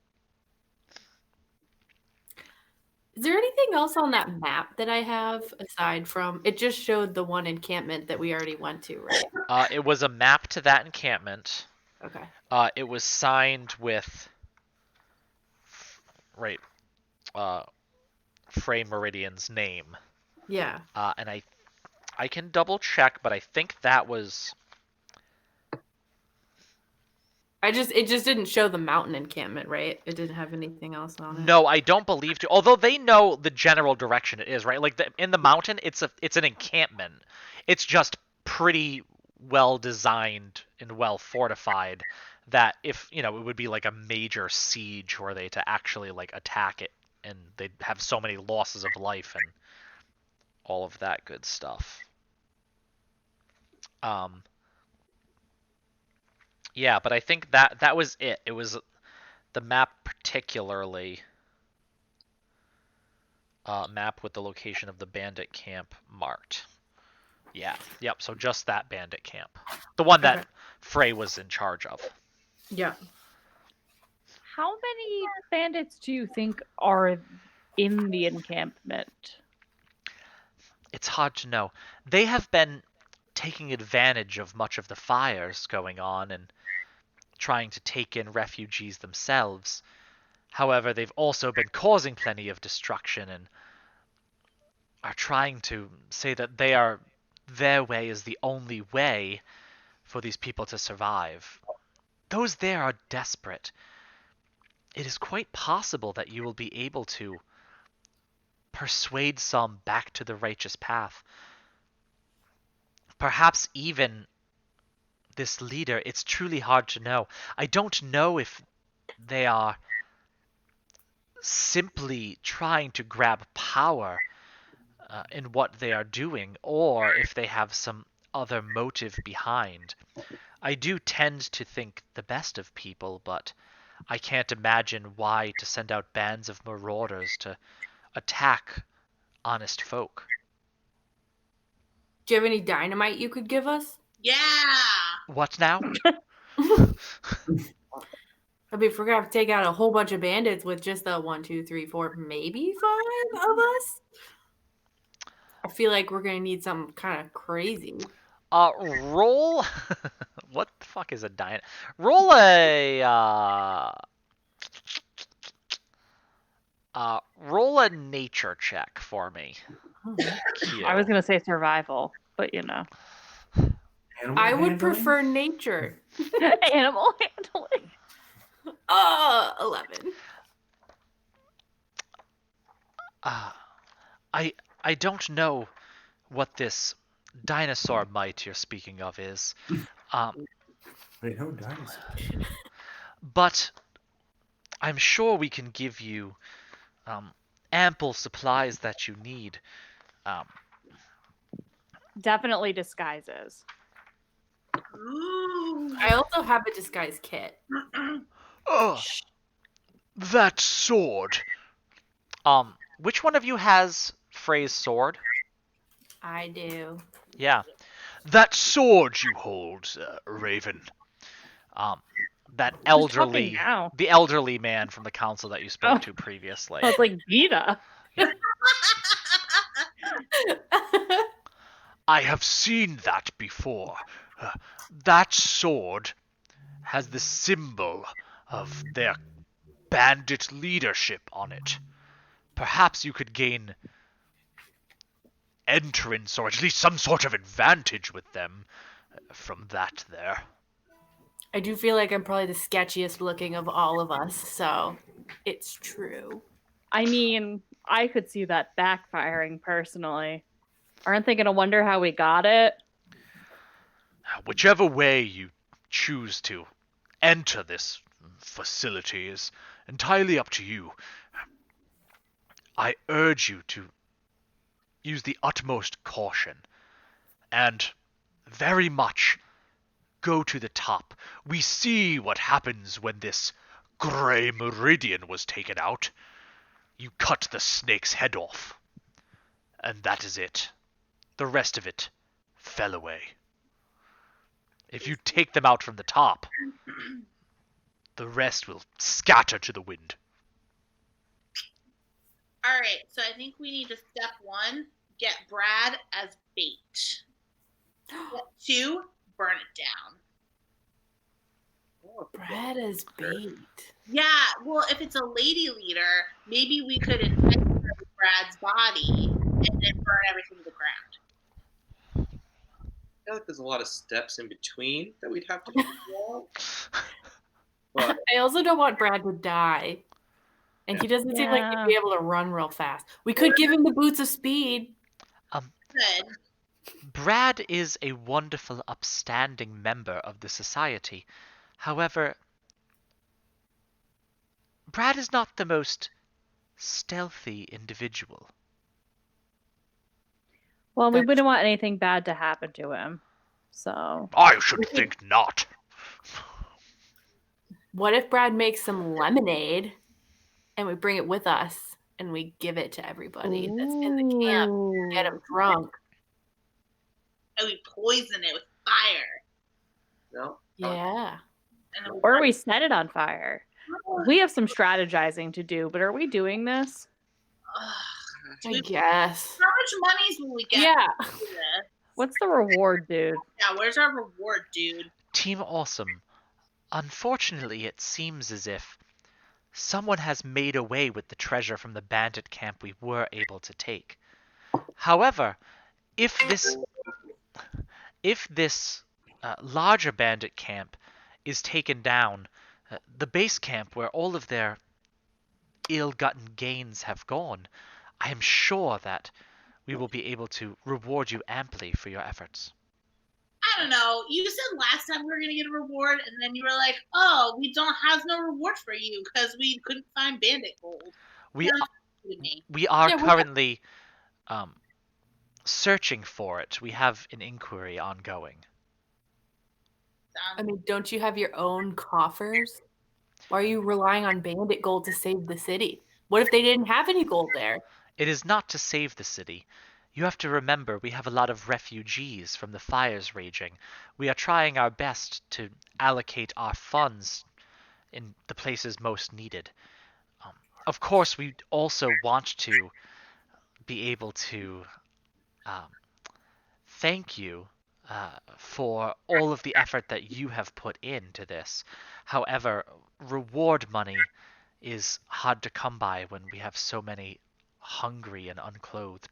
Is there anything else on that map that I have aside from it just showed the one encampment that we already went to, right? It was a map to that encampment. Okay. It was signed with Frey Meridian's name. Yeah. And I can double check, but I think that was... It just didn't show the mountain encampment, right? It didn't have anything else on it. No, I don't believe to. Although they know the general direction it is, right? Like in the mountain, it's an encampment. It's just pretty well designed and well fortified that if, it would be like a major siege were they to actually like attack it, and they'd have so many losses of life and all of that good stuff. Yeah, but I think that was it. It was the map particularly. Map with the location of the bandit camp marked. Yeah, yep, so just that bandit camp. The one that Okay. Frey was in charge of. Yeah. How many bandits do you think are in the encampment? It's hard to know. They have been taking advantage of much of the fires going on and trying to take in refugees themselves. However, they've also been causing plenty of destruction and are trying to say that their way is the only way for these people to survive. Those there are desperate. It is quite possible that you will be able to persuade some back to the righteous path. Perhaps even this leader, it's truly hard to know. I don't know if they are simply trying to grab power in what they are doing, or if they have some other motive behind. I do tend to think the best of people, but I can't imagine why to send out bands of marauders to attack honest folk. Do you have any dynamite you could give us? Yeah. What now? I mean, if we're gonna have to take out a whole bunch of bandits with just the 1, 2, 3, 4, maybe 5 of us, I feel like we're gonna need something kind of crazy. Roll. What the fuck is a dynamite? Roll roll a nature check for me. Q. I was gonna say survival, but Animal I would handling? prefer nature. animal handling. 11. I don't know what this dinosaur mite you're speaking of is. Wait, no dinosaur. But I'm sure we can give you ample supplies that you need. Definitely disguises. Ooh. I also have a disguise kit. That sword. Which one of you has Frey's sword? I do. Yeah. That sword you hold, Raven. That talking elderly, now? the elderly man from the council that you spoke to previously. Oh, it's like Vita. I have seen that before. That sword has the symbol of their bandit leadership on it. Perhaps you could gain entrance or at least some sort of advantage with them from that there. I do feel like I'm probably the sketchiest looking of all of us, so it's true. I mean, I could see that backfiring personally. Aren't they gonna wonder how we got it? Whichever way you choose to enter this facility is entirely up to you. I urge you to use the utmost caution and very much go to the top. We see what happens when this Grey Meridian was taken out. You cut the snake's head off, and that is it. The rest of it fell away. If you take them out from the top, the rest will scatter to the wind. All right, so I think we need to step 1, get Brad as bait. Step 2, burn it down. Brad is bait. Yeah, well, if it's a lady leader, maybe we could entice her with Brad's body and then burn everything to the ground. I feel like there's a lot of steps in between that we'd have to figure out. But I also don't want Brad to die. And he doesn't seem like he'd be able to run real fast. We could give him the boots of speed. Good. Brad is a wonderful, upstanding member of the society. However, Brad is not the most stealthy individual. Well, we wouldn't want anything bad to happen to him. So I should think not. What if Brad makes some lemonade and we bring it with us and we give it to everybody that's in the camp? Get them drunk. And we poison it with fire. no. Yeah. And then or we set it on fire. We have some strategizing to do, but are we doing this? I guess. How much monies will we get? Yeah. For this? What's the reward, dude? Yeah, where's our reward, dude? Team Awesome. Unfortunately, it seems as if someone has made away with the treasure from the bandit camp we were able to take. However, if this larger bandit camp is taken down, the base camp where all of their ill-gotten gains have gone, I am sure that we will be able to reward you amply for your efforts. I don't know. You said last time we were going to get a reward, and then you were like, oh, we don't have no reward for you because we couldn't find bandit gold. We Sounds good to me. we are Yeah, we- currently searching for it. We have an inquiry ongoing. I mean, don't you have your own coffers? Why are you relying on bandit gold to save the city? What if they didn't have any gold there? It is not to save the city. You have to remember we have a lot of refugees from the fires raging. We are trying our best to allocate our funds in the places most needed. Of course, we also want to be able to thank you for all of the effort that you have put into this. However, reward money is hard to come by when we have so many hungry and unclothed.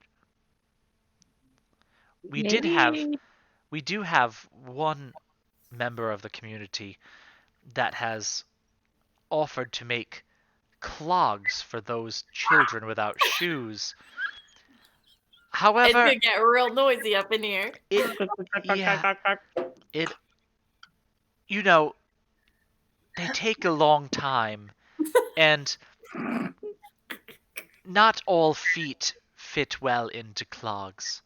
We do have one member of the community that has offered to make clogs for those children without shoes. It's However, gonna get real noisy up in here. they take a long time, and not all feet fit well into clogs.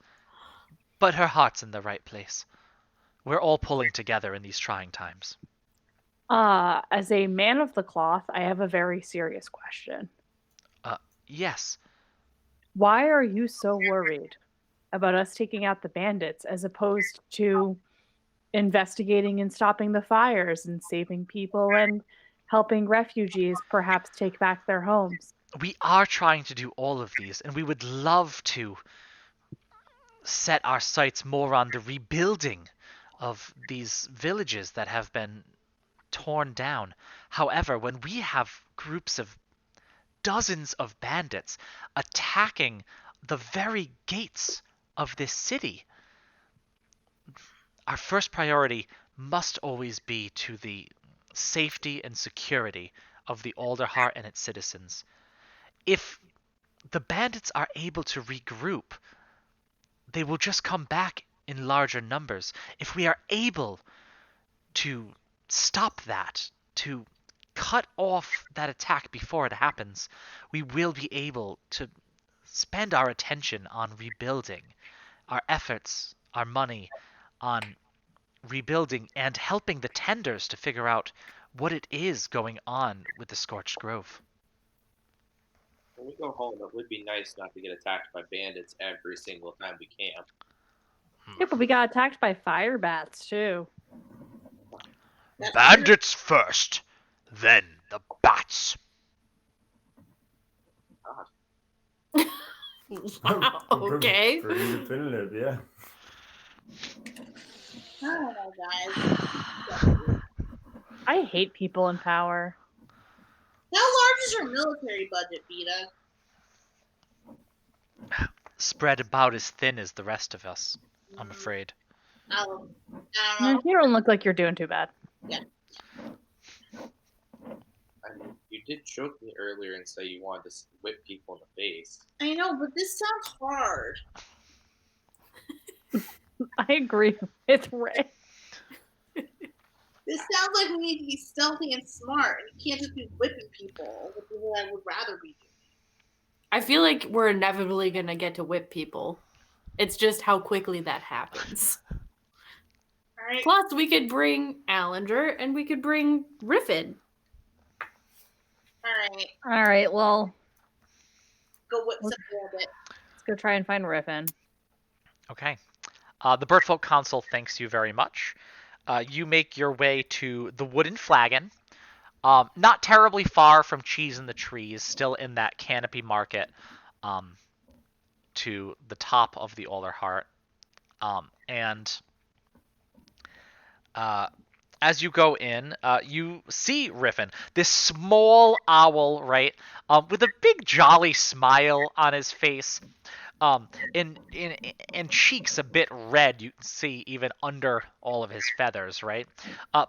But her heart's in the right place. We're all pulling together in these trying times. As a man of the cloth, I have a very serious question. Yes, Why are you so worried about us taking out the bandits as opposed to investigating and stopping the fires and saving people and helping refugees perhaps take back their homes? we are trying to do all of these, and we would love to set our sights more on the rebuilding of these villages that have been torn down. However, when we have groups of dozens of bandits attacking the very gates of this city, our first priority must always be to the safety and security of the Alderheart and its citizens. If the bandits are able to regroup, they will just come back in larger numbers. If we are able to stop that, to cut off that attack before it happens, we will be able to spend our attention on rebuilding, our efforts, our money on rebuilding and helping the tenders to figure out what it is going on with the Scorched Grove. When we go home, it would be nice not to get attacked by bandits every single time we camp. Yeah, but we got attacked by fire bats too. Bandits first, then the bats. Wow, okay. Pretty definitive, yeah. I don't know, guys. I hate people in power. How large is your military budget, Vita? spread about as thin as the rest of us, I'm afraid. I don't No, know. you don't look like you're doing too bad. I mean, you did choke me earlier and say you wanted to whip people in the face. I know, but this sounds hard. I agree with Ray. This sounds like we need to be stealthy and smart. You can't just be whipping people, which is what I would rather be doing. I feel like we're inevitably going to get to whip people. It's just how quickly that happens. All right. Plus, we could bring Allinger and we could bring Riffin. All right. All right, well, Go whip some rabbit. let's go try and find Riffin. Okay. The Birdfolk Council thanks you very much. You make your way to the Wooden Flagon. Not terribly far from Cheese in the Trees, still in that canopy market to the top of the Alder Heart. As you go in, you see Riffin, this small owl, right, with a big jolly smile on his face, and cheeks a bit red. You can see even under all of his feathers, right?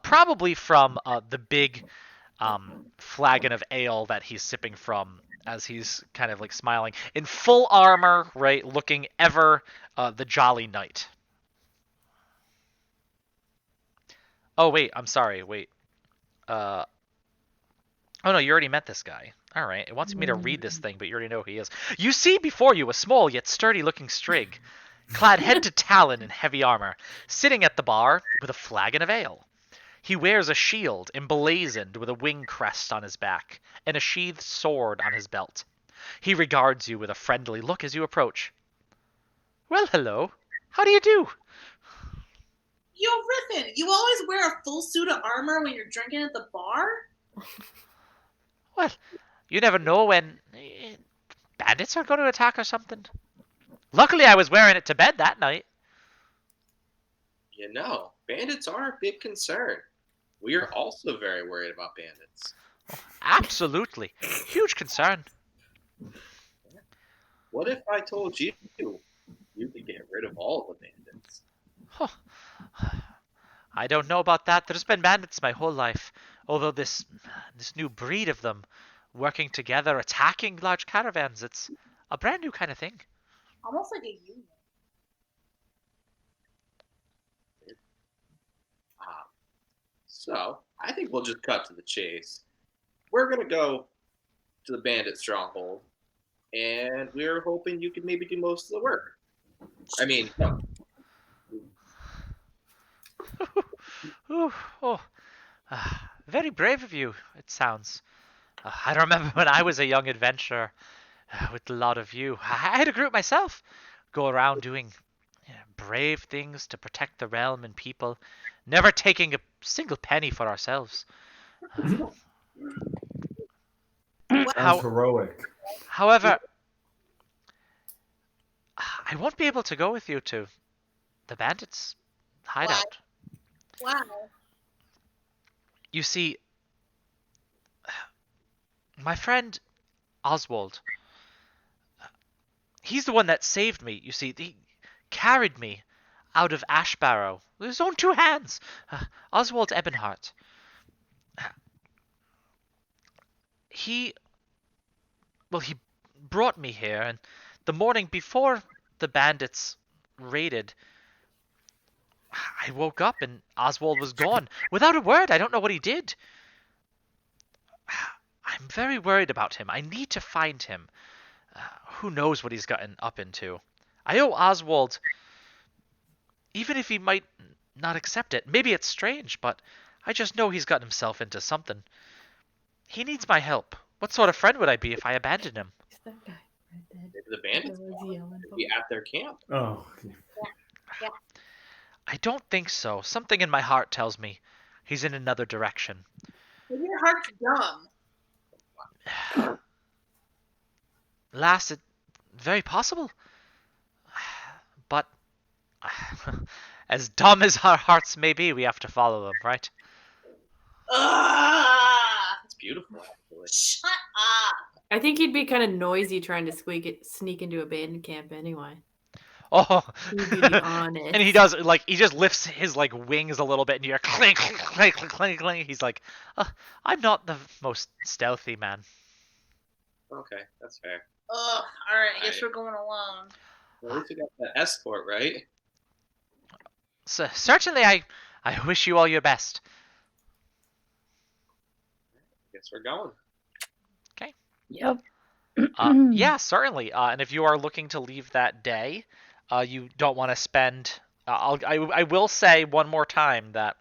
Probably from the big flagon of ale that he's sipping from, as he's kind of like smiling in full armor, right, looking ever the jolly knight. Oh, wait, I'm sorry, wait. Oh, no, you already met this guy. All right, it wants me to read this thing, but you already know who he is. You see before you a small yet sturdy-looking strig, clad head to talon in heavy armor, sitting at the bar with a flagon of ale. He wears a shield emblazoned with a wing crest on his back and a sheathed sword on his belt. He regards you with a friendly look as you approach. Well, hello. How do you do? Yo, Riffin, you always wear a full suit of armor when you're drinking at the bar? Well, you never know when bandits are going to attack or something. Luckily, I was wearing it to bed that night. You know, bandits are a big concern. We are also very worried about bandits. Absolutely. Huge concern. What if I told you you could get rid of all the bandits? Huh. I don't know about that. There's been bandits my whole life. Although this new breed of them working together, attacking large caravans, it's a brand new kind of thing. Almost like a union. So, I think we'll just cut to the chase. We're going to go to the bandit stronghold, and we're hoping you can maybe do most of the work. I mean, no. Very brave of you, it sounds. I remember when I was a young adventurer with a lot of you. I had a group myself, go around doing brave things to protect the realm and people, never taking a single penny for ourselves. Sounds heroic. However, I won't be able to go with you to the bandits' hideout. Wow. You see, my friend Oswald, he's the one that saved me. You see, he carried me out of Ashbarrow with his own two hands. Oswald Ebonheart. He brought me here, and the morning before the bandits raided, I woke up and Oswald was gone. Without a word, I don't know what he did. I'm very worried about him. I need to find him. Who knows what he's gotten up into. I owe Oswald, even if he might not accept it. Maybe it's strange, but I just know he's gotten himself into something. He needs my help. What sort of friend would I be if I abandoned him? Is that guy right there? Maybe the bandits will be at their camp. Oh, I don't think so. Something in my heart tells me he's in another direction. Maybe your heart's dumb. Lass, it's very possible. But as dumb as our hearts may be, we have to follow them, right? Ugh! It's beautiful, actually. Shut up. I think he'd be kind of noisy trying to sneak into a bandit camp anyway. Oh, To be honest. and he does he just lifts his wings a little bit, and you hear clink, clink, clink, clink, clink. He's like, I'm not the most stealthy man. Okay, that's fair. Ugh, all right, I guess Right. we're going alone. Well, at least we got that escort, right? So certainly, I wish you all your best. Guess we're going. Yep. Yeah, certainly. And if you are looking to leave that day, you don't want to spend. I will say one more time that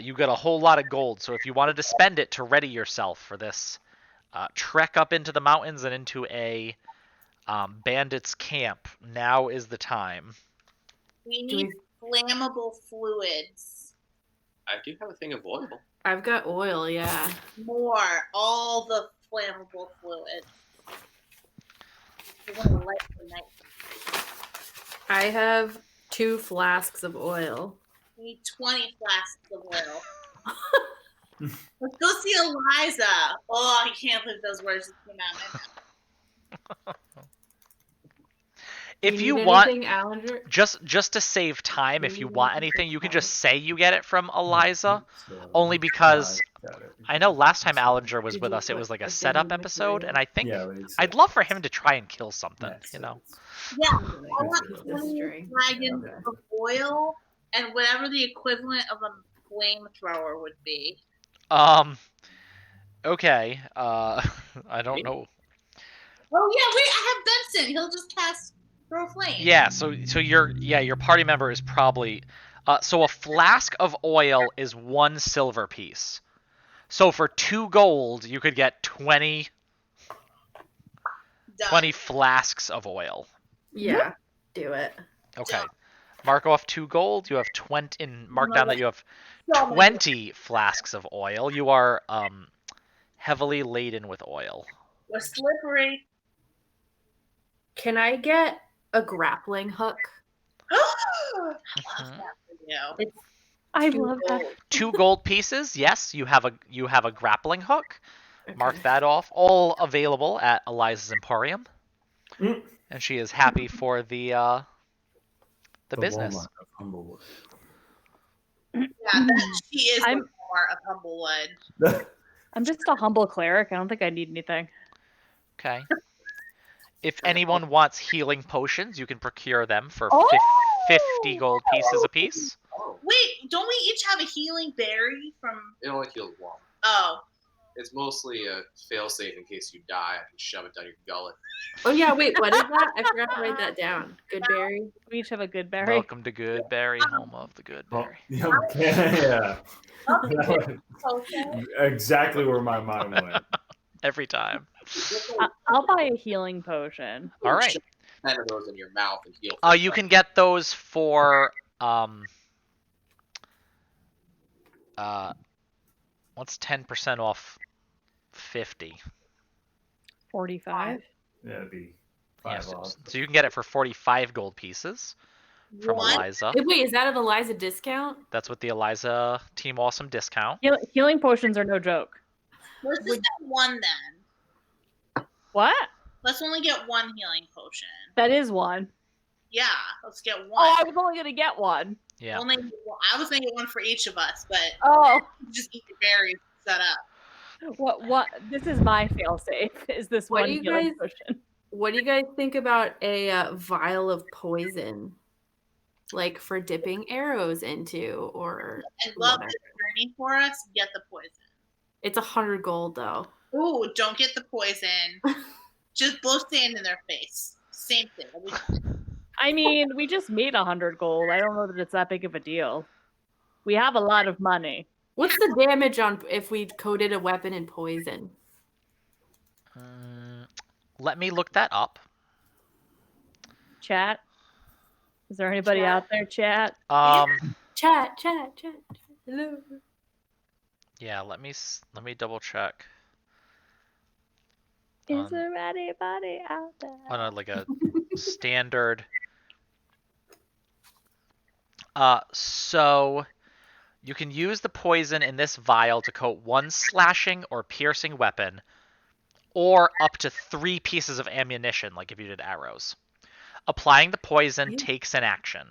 you get a whole lot of gold. So if you wanted to spend it to ready yourself for this trek up into the mountains and into a bandits camp, now is the time. We Do need flammable fluids. I do have a thing of oil. I've got oil, yeah. More. All the flammable fluids. We're gonna light the night. I have 2 flasks of oil. We need 20 flasks of oil. Let's go see Eliza. Oh, I can't believe those words just came out of my mouth. If you need want, anything, Allinger? just to save time, if you want anything, you can just say you get it from Hmm. Eliza. So, Only because got it. I know last time Allinger was Did with you us, it put was like a a setup bin with episode, oil? and I think Yeah, it's, I'd love for him to try and kill something. that's- You know. Yeah, I This want 20 string. wagons Okay. of oil and whatever the equivalent of a flamethrower would be. Okay. I don't know. Oh yeah, wait, I have Benson. He'll just cast throw flame. Yeah. So your party member is probably. So a flask of oil is 1 silver piece. So for 2 gold, you could get 20 Done. flasks of oil. Yeah, do it. Okay. Yeah. Mark off 2 gold. You have 20. And mark down that you have So many. 20 flasks of oil. You are heavily laden with oil. We're slippery. Can I get a grappling hook? I love Mhm. that for you. I 2 love that. gold. 2 gold pieces. Yes, you have a grappling hook. Mark Okay. that off. All available at Eliza's Emporium. Mm. And she is happy for the business. Walmart of Humblewood. Yeah, that she is I'm- the more of Humblewood. I'm just a humble cleric. I don't think I need anything. Okay. If anyone wants healing potions, you can procure them for Oh! 50 gold pieces apiece. Oh, Wait, don't we each have a healing berry from? it only heals one. Oh, It's mostly a failsafe in case you die. I can shove it down your gullet. Oh yeah, wait, what is that? I forgot to write that down. Good berry. We each have a good berry. Welcome to Goodberry, home of the Oh, Goodberry. yeah, okay, yeah. okay. Exactly where my mind went. Every time. I'll buy a healing potion. All right. 10 of those in your mouth and heal. You can get those for what's 10% off 50? 45. Yeah, it'd be Yeah, 5 so, off. so you can get it for 45 gold pieces from One. Eliza. Wait, is that an Eliza discount? That's with the Eliza Team Awesome discount. Healing potions are no joke. Let's just get one then. What? Let's only get one healing potion. That is one. Yeah, let's get one. Oh, I was only gonna get one. Yeah. Only, well, I was gonna get one for each of us, but Oh, just eat the berries set up. what? This is my failsafe. Is this What one do you healing guys- potion? What do you guys think about a vial of poison? Like for dipping arrows into, or I love whatever. this journey for us. Get the poison. It's 100 gold though. Ooh, don't get the poison. Just blow sand in their face. Same thing. I mean, we just made 100 gold. I don't know that it's that big of a deal. We have a lot of money. What's the damage on if we coated a weapon in poison? Let me look that up. Chat. Is there anybody Chat. out there, chat? Chat. Hello. Yeah, let me double check Is there anybody out there? on a standard. So you can use the poison in this vial to coat one slashing or piercing weapon, or up to 3 pieces of ammunition, like if you did arrows. Applying the poison takes an action.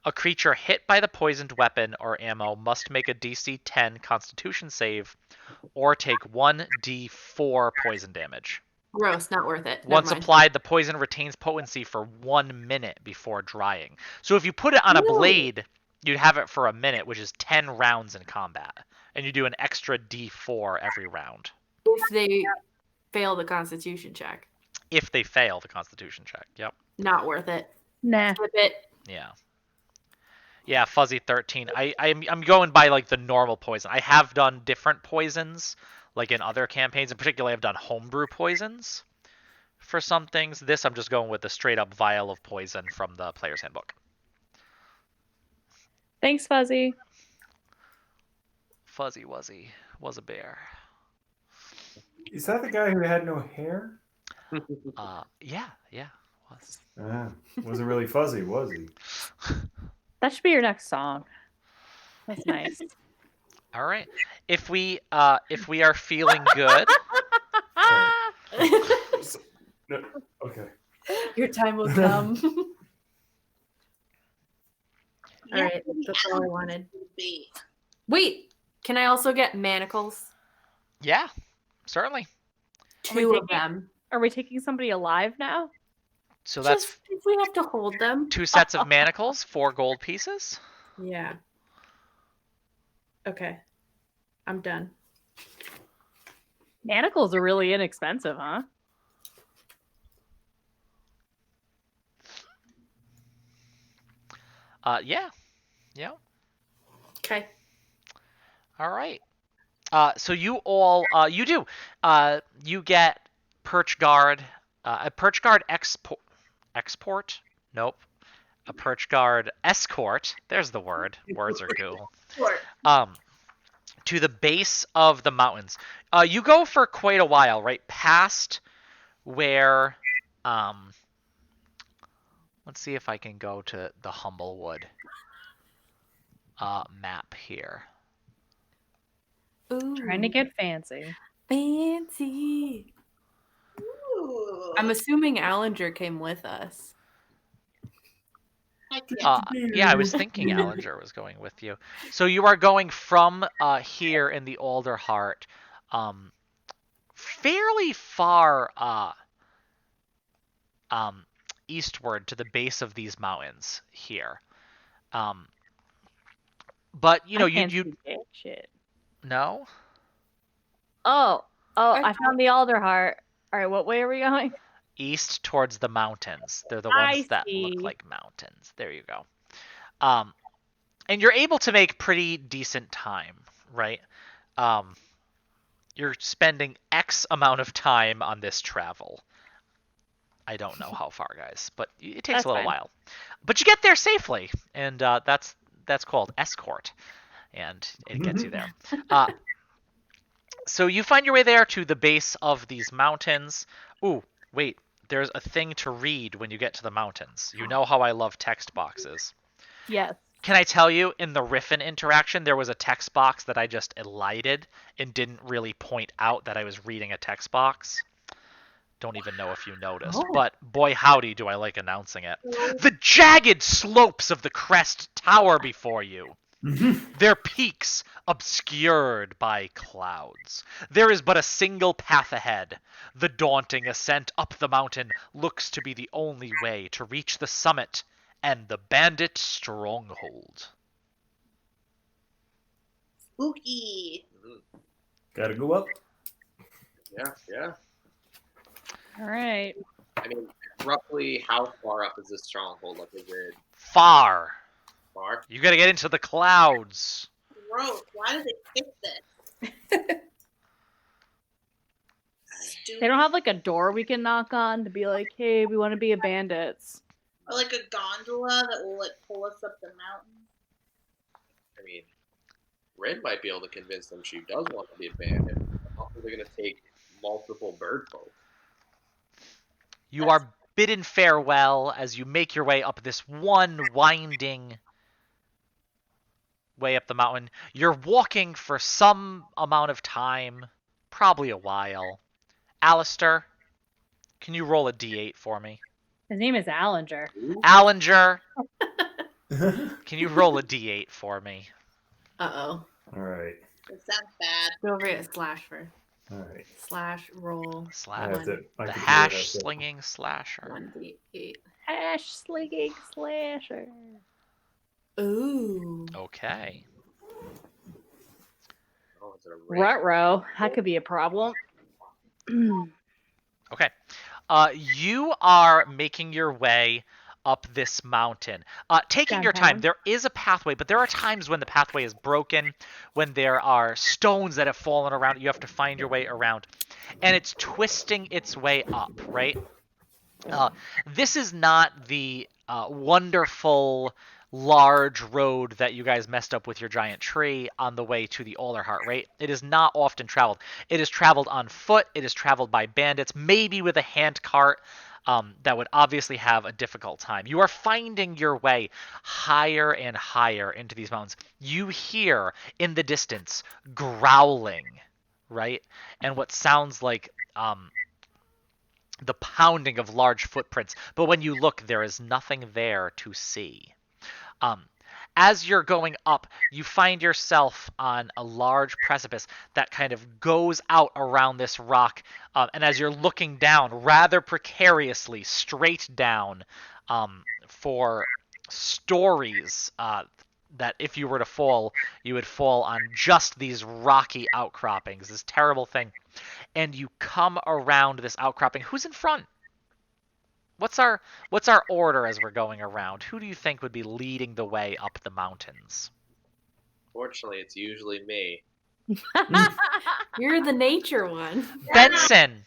A creature hit by the poisoned weapon or ammo must make a DC 10 Constitution save or take 1d4 poison damage. Gross, not worth it. Never Once mind. applied, the poison retains potency for 1 minute before drying. So if you put it on a blade, you'd have it for a minute, which is 10 rounds in combat. And you do an extra d4 every round. If they fail the Constitution check. If they fail the Constitution check. Yep. Not worth it. Nah. Skip it. Yeah. Yeah, Fuzzy 13. I'm going by like the normal poison. I have done different poisons, like in other campaigns. In particular, I've done homebrew poisons for some things. This, I'm just going with the straight up vial of poison from the player's handbook. Thanks, Fuzzy. Fuzzy Wuzzy was a bear. Is that the guy who had no hair? Yeah, was. Wasn't really fuzzy, was he? That should be your next song. That's nice. All right. If we are feeling good, No, okay. Your time will come. All Yeah, right, that's all I wanted. Be. Wait, can I also get manacles? yeah, certainly. Two of them. Are we taking somebody alive now? So that's Just if we have to hold them. 2 sets of manacles, 4 gold pieces. Yeah. Okay. I'm done. Manacles are really inexpensive, huh? Yeah. Okay. All right. So you all, you do. You get perch guard, a perch guard export. Nope. A perch guard escort. There's the word. Words are cool. To the base of the mountains. You go for quite a while, right past where. Let's see if I can go to the Humblewood map here. Ooh, Trying to get fancy. fancy. Ooh. I'm assuming Allinger came with us. Yeah, I was thinking Allinger was going with you. So you are going from here in the Older Heart, fairly far eastward to the base of these mountains here. But you know, you shit. no. Oh, I found the Alderheart. All right, what way are we going? East towards the mountains. They're the ones that look like mountains. There you go. And you're able to make pretty decent time, right? You're spending X amount of time on this travel. I don't know how far, guys, but it takes a little while. But you get there safely, and that's called escort, and it gets you there. So you find your way there to the base of these mountains. Ooh, wait. There's a thing to read when you get to the mountains. You know how I love text boxes. Yes. Can I tell you, in the Riffin interaction, there was a text box that I just elided and didn't really point out that I was reading a text box? Don't even know if you noticed, but boy howdy do I like announcing it. The jagged slopes of the crest tower before you. Their peaks obscured by clouds. There is but a single path ahead. The daunting ascent up the mountain looks to be the only way to reach the summit and the bandit stronghold. Spooky. Gotta go up. Yeah. All right. I mean, roughly how far up is this stronghold? Like, is it Far. far? You gotta get into the clouds. Gross. Why did they pick this? They don't have like a door we can knock on to be like, hey, we want to be a bandits. Or like a gondola that will like pull us up the mountain. I mean, Red might be able to convince them she does want to be a bandit. Also, they're going to take multiple bird folk. You are bidden farewell as you make your way up this one winding way up the mountain. You're walking for some amount of time, probably a while, Alistair, can you roll a d8 for me? His name is Allinger. Allinger, can you roll a d8 for me? Uh-oh. All right. It sounds bad. Go over here, slash for. All right. Slash roll. Slash I have to, my the computer hash has to- slinging slasher. 1d8. Hash slinging slasher. Ooh. Okay. Oh, is it a ring? Ruh-roh. That could be a problem. Okay. You are making your way up this mountain. Taking your time. Downtown. There is a pathway, but there are times when the pathway is broken, when there are stones that have fallen around. You have to find your way around. And it's twisting its way up, right? This is not the wonderful large road that you guys messed up with your giant tree on the way to the Alderheart, right? It is not often traveled. It is traveled on foot. It is traveled by bandits, maybe with a hand cart. That would obviously have a difficult time. You are finding your way higher and higher into these mountains. You hear in the distance growling, right? And what sounds like the pounding of large footprints. But when you look, there is nothing there to see. As you're going up, you find yourself on a large precipice that kind of goes out around this rock. And as you're looking down, rather precariously, straight down, for stories that if you were to fall, you would fall on just these rocky outcroppings, this terrible thing. And you come around this outcropping. Who's in front? What's our order as we're going around? Who do you think would be leading the way up the mountains? Fortunately, it's usually me. You're the nature one. Benson,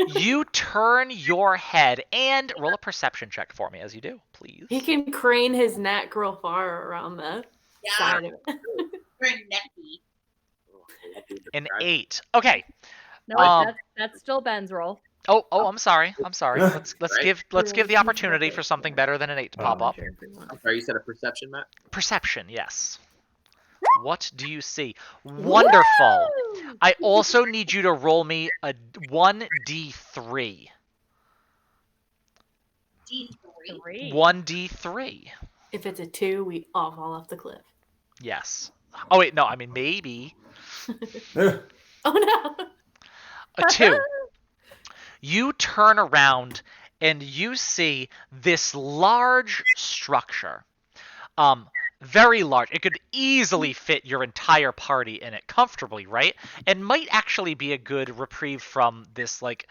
you turn your head and roll a perception check for me as you do, please. He can crane his neck real far around the Yeah, side of it. very necky. An 8. Okay. No, that's still Ben's roll. Oh, I'm sorry. Let's Right. give the opportunity for something better than an 8 to pop up. I'm sorry, you said a perception, Matt? Perception, yes. What do you see? Wonderful. I also need you to roll me a 1d3. D3. 1d3. If it's a 2, we all fall off the cliff. Yes. Oh wait, no. I mean maybe Oh no. a 2. You turn around and you see this large structure. Very large. It could easily fit your entire party in it comfortably, right? And might actually be a good reprieve from this like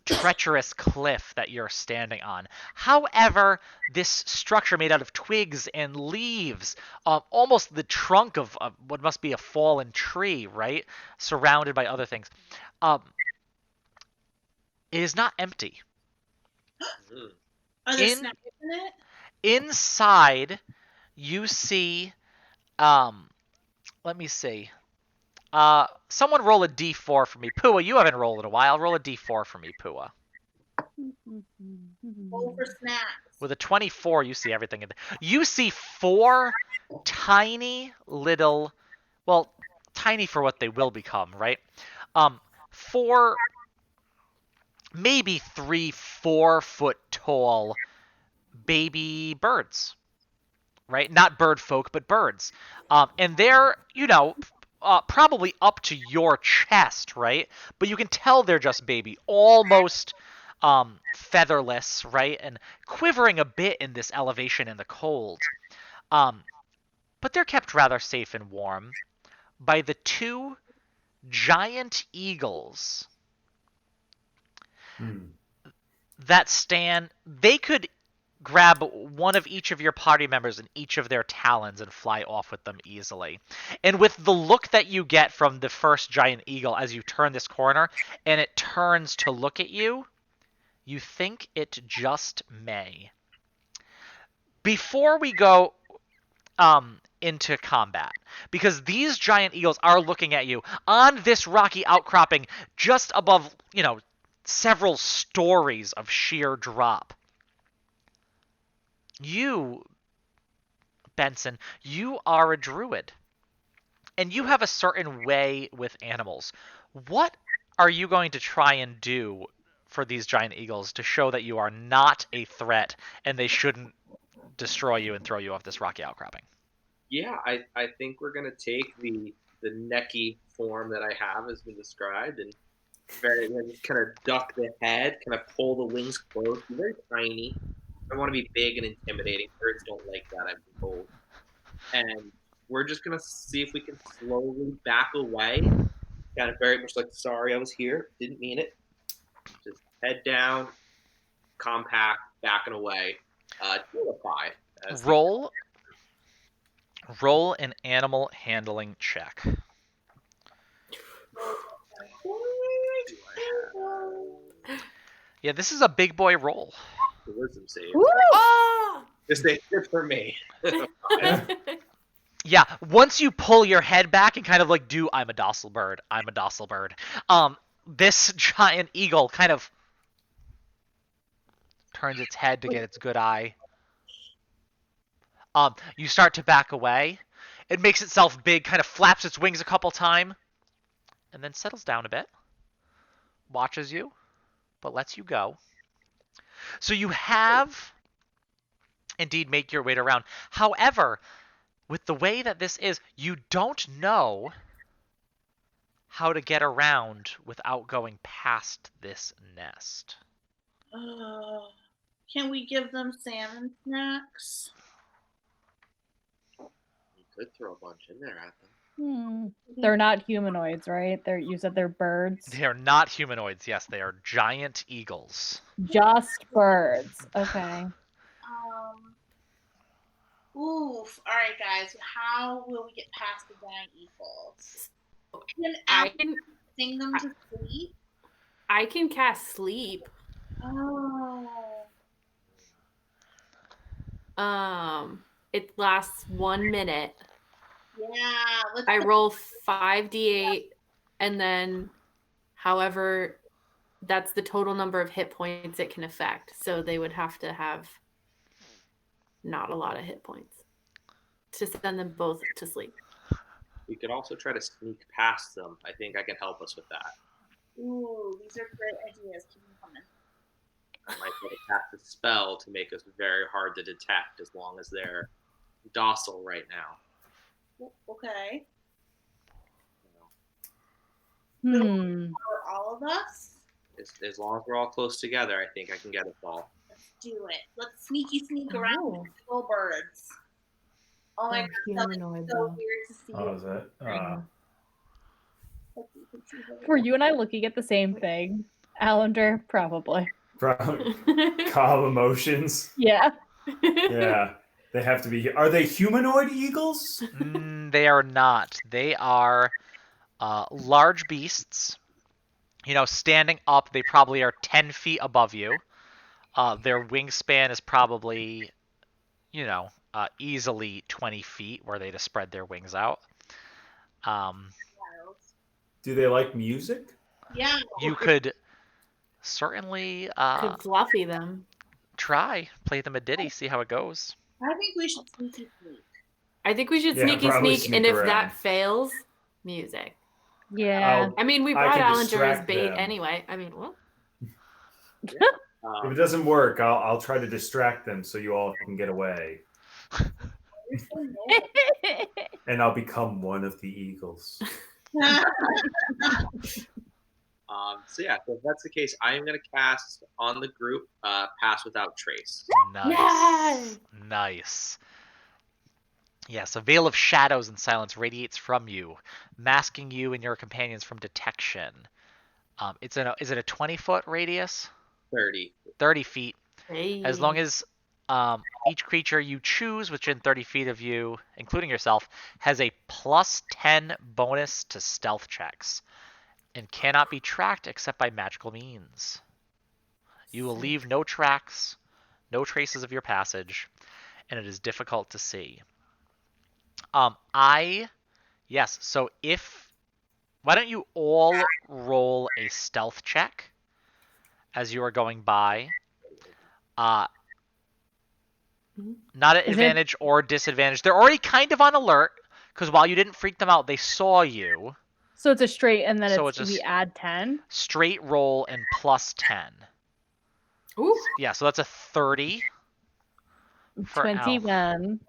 treacherous cliff that you're standing on. However, this structure made out of twigs and leaves, almost the trunk of what must be a fallen tree, right? Surrounded by other things. It is not empty. Mm. Are there In- snacks in it? Inside, you see, let me see. Someone roll a d4 for me. Pua, you haven't rolled in a while. Roll a d4 for me, Pua. Roll for snacks. With a 24, you see everything. You see 4 tiny little, well, tiny for what they will become, right? 4, maybe 3-4 foot tall baby birds, right? Not bird folk, but birds. And they're, probably up to your chest, right? But you can tell they're just baby, almost featherless, right? And quivering a bit in this elevation in the cold. But they're kept rather safe and warm by the 2 giant eagles that stand. They could grab one of each of your party members in each of their talons and fly off with them easily. And with the look that you get from the first giant eagle as you turn this corner and it turns to look at you, you think it just may. Before we go into combat, because these giant eagles are looking at you on this rocky outcropping just above, several stories of sheer drop. You, Benson, you are a druid. And you have a certain way with animals. What are you going to try and do for these giant eagles to show that you are not a threat and they shouldn't destroy you and throw you off this rocky outcropping? Yeah, I think we're gonna take the necky form that I have has been described and just kind of duck the head, kind of pull the wings close, be very tiny. I want to be big and intimidating. Birds don't like that, I've been told. And we're just gonna see if we can slowly back away. Kind of very much like, sorry, I was here, didn't mean it. Just head down, compact, backing away. 2 out of 5. As the- Roll an animal handling check. Yeah, this is a big boy roll. the wisdom save. Oh! This ain't good for me. Yeah, once you pull your head back and kind of like do I'm a docile bird, this giant eagle kind of turns its head to get its good eye. You start to back away. It makes itself big, kind of flaps its wings a couple times, and then settles down a bit. Watches you, but lets you go. So you have indeed make your way around. However, with the way that this is, you don't know how to get around without going past this nest. Can we give them salmon snacks? You could throw a bunch in there at them. They're not humanoids, right? You said they're birds. They are not humanoids. Yes, they are giant eagles. Just birds. Okay. Oof. All right, guys. How will we get past the giant eagles? Can I Alan can sing them to sleep? I can cast sleep. Oh. It lasts 1 minute. Yeah. I roll 5d8, and then however that's the total number of hit points it can affect. So they would have to have not a lot of hit points to send them both to sleep. We could also try to sneak past them. I think I can help us with that. Ooh, these are great ideas. Keep them coming. I might be able to cast a spell to make us very hard to detect as long as they're docile right now. Okay. For all of us? As long as we're all close together, I think I can get us all. Let's do it. Let's sneak around with the little birds. Oh my god, humanoid, so though. weird to see. Oh, is that? Were you and I looking at the same thing, Allender? Probably. Probably calm emotions. Yeah. Yeah, they have to be. Are they humanoid eagles? They are not. They are large beasts. You know, standing up, they probably are 10 feet above you. Their wingspan is probably, easily 20 feet were they to spread their wings out. Do they like music? Yeah. You could certainly Could fluffy them. play them a ditty, see how it goes. I think we should sneaky sneak. I think we should Yeah, sneaky probably sneak, sneak and if around. that fails, music. Yeah. I mean, we I brought can Allinger as distract bait them. anyway. I mean, well. If it doesn't work, I'll try to distract them so you all can get away, and I'll become one of the eagles. So if that's the case, I am going to cast on the group Pass Without Trace. Nice. Nice. Yes, a veil of shadows and silence radiates from you, masking you and your companions from detection. Is it a 20-foot radius? 30. 30 feet. Hey. As long as each creature you choose within 30 feet of you, including yourself, has a plus 10 bonus to stealth checks and cannot be tracked except by magical means. You will leave no tracks, no traces of your passage, and it is difficult to see. So why don't you all roll a stealth check as you are going by? Not at advantage or disadvantage. They're already kind of on alert, because while you didn't freak them out, they saw you. So it's a straight, and then So it's it's we add 10. straight roll and plus 10. Ooh. Yeah, so that's a 30 for 21.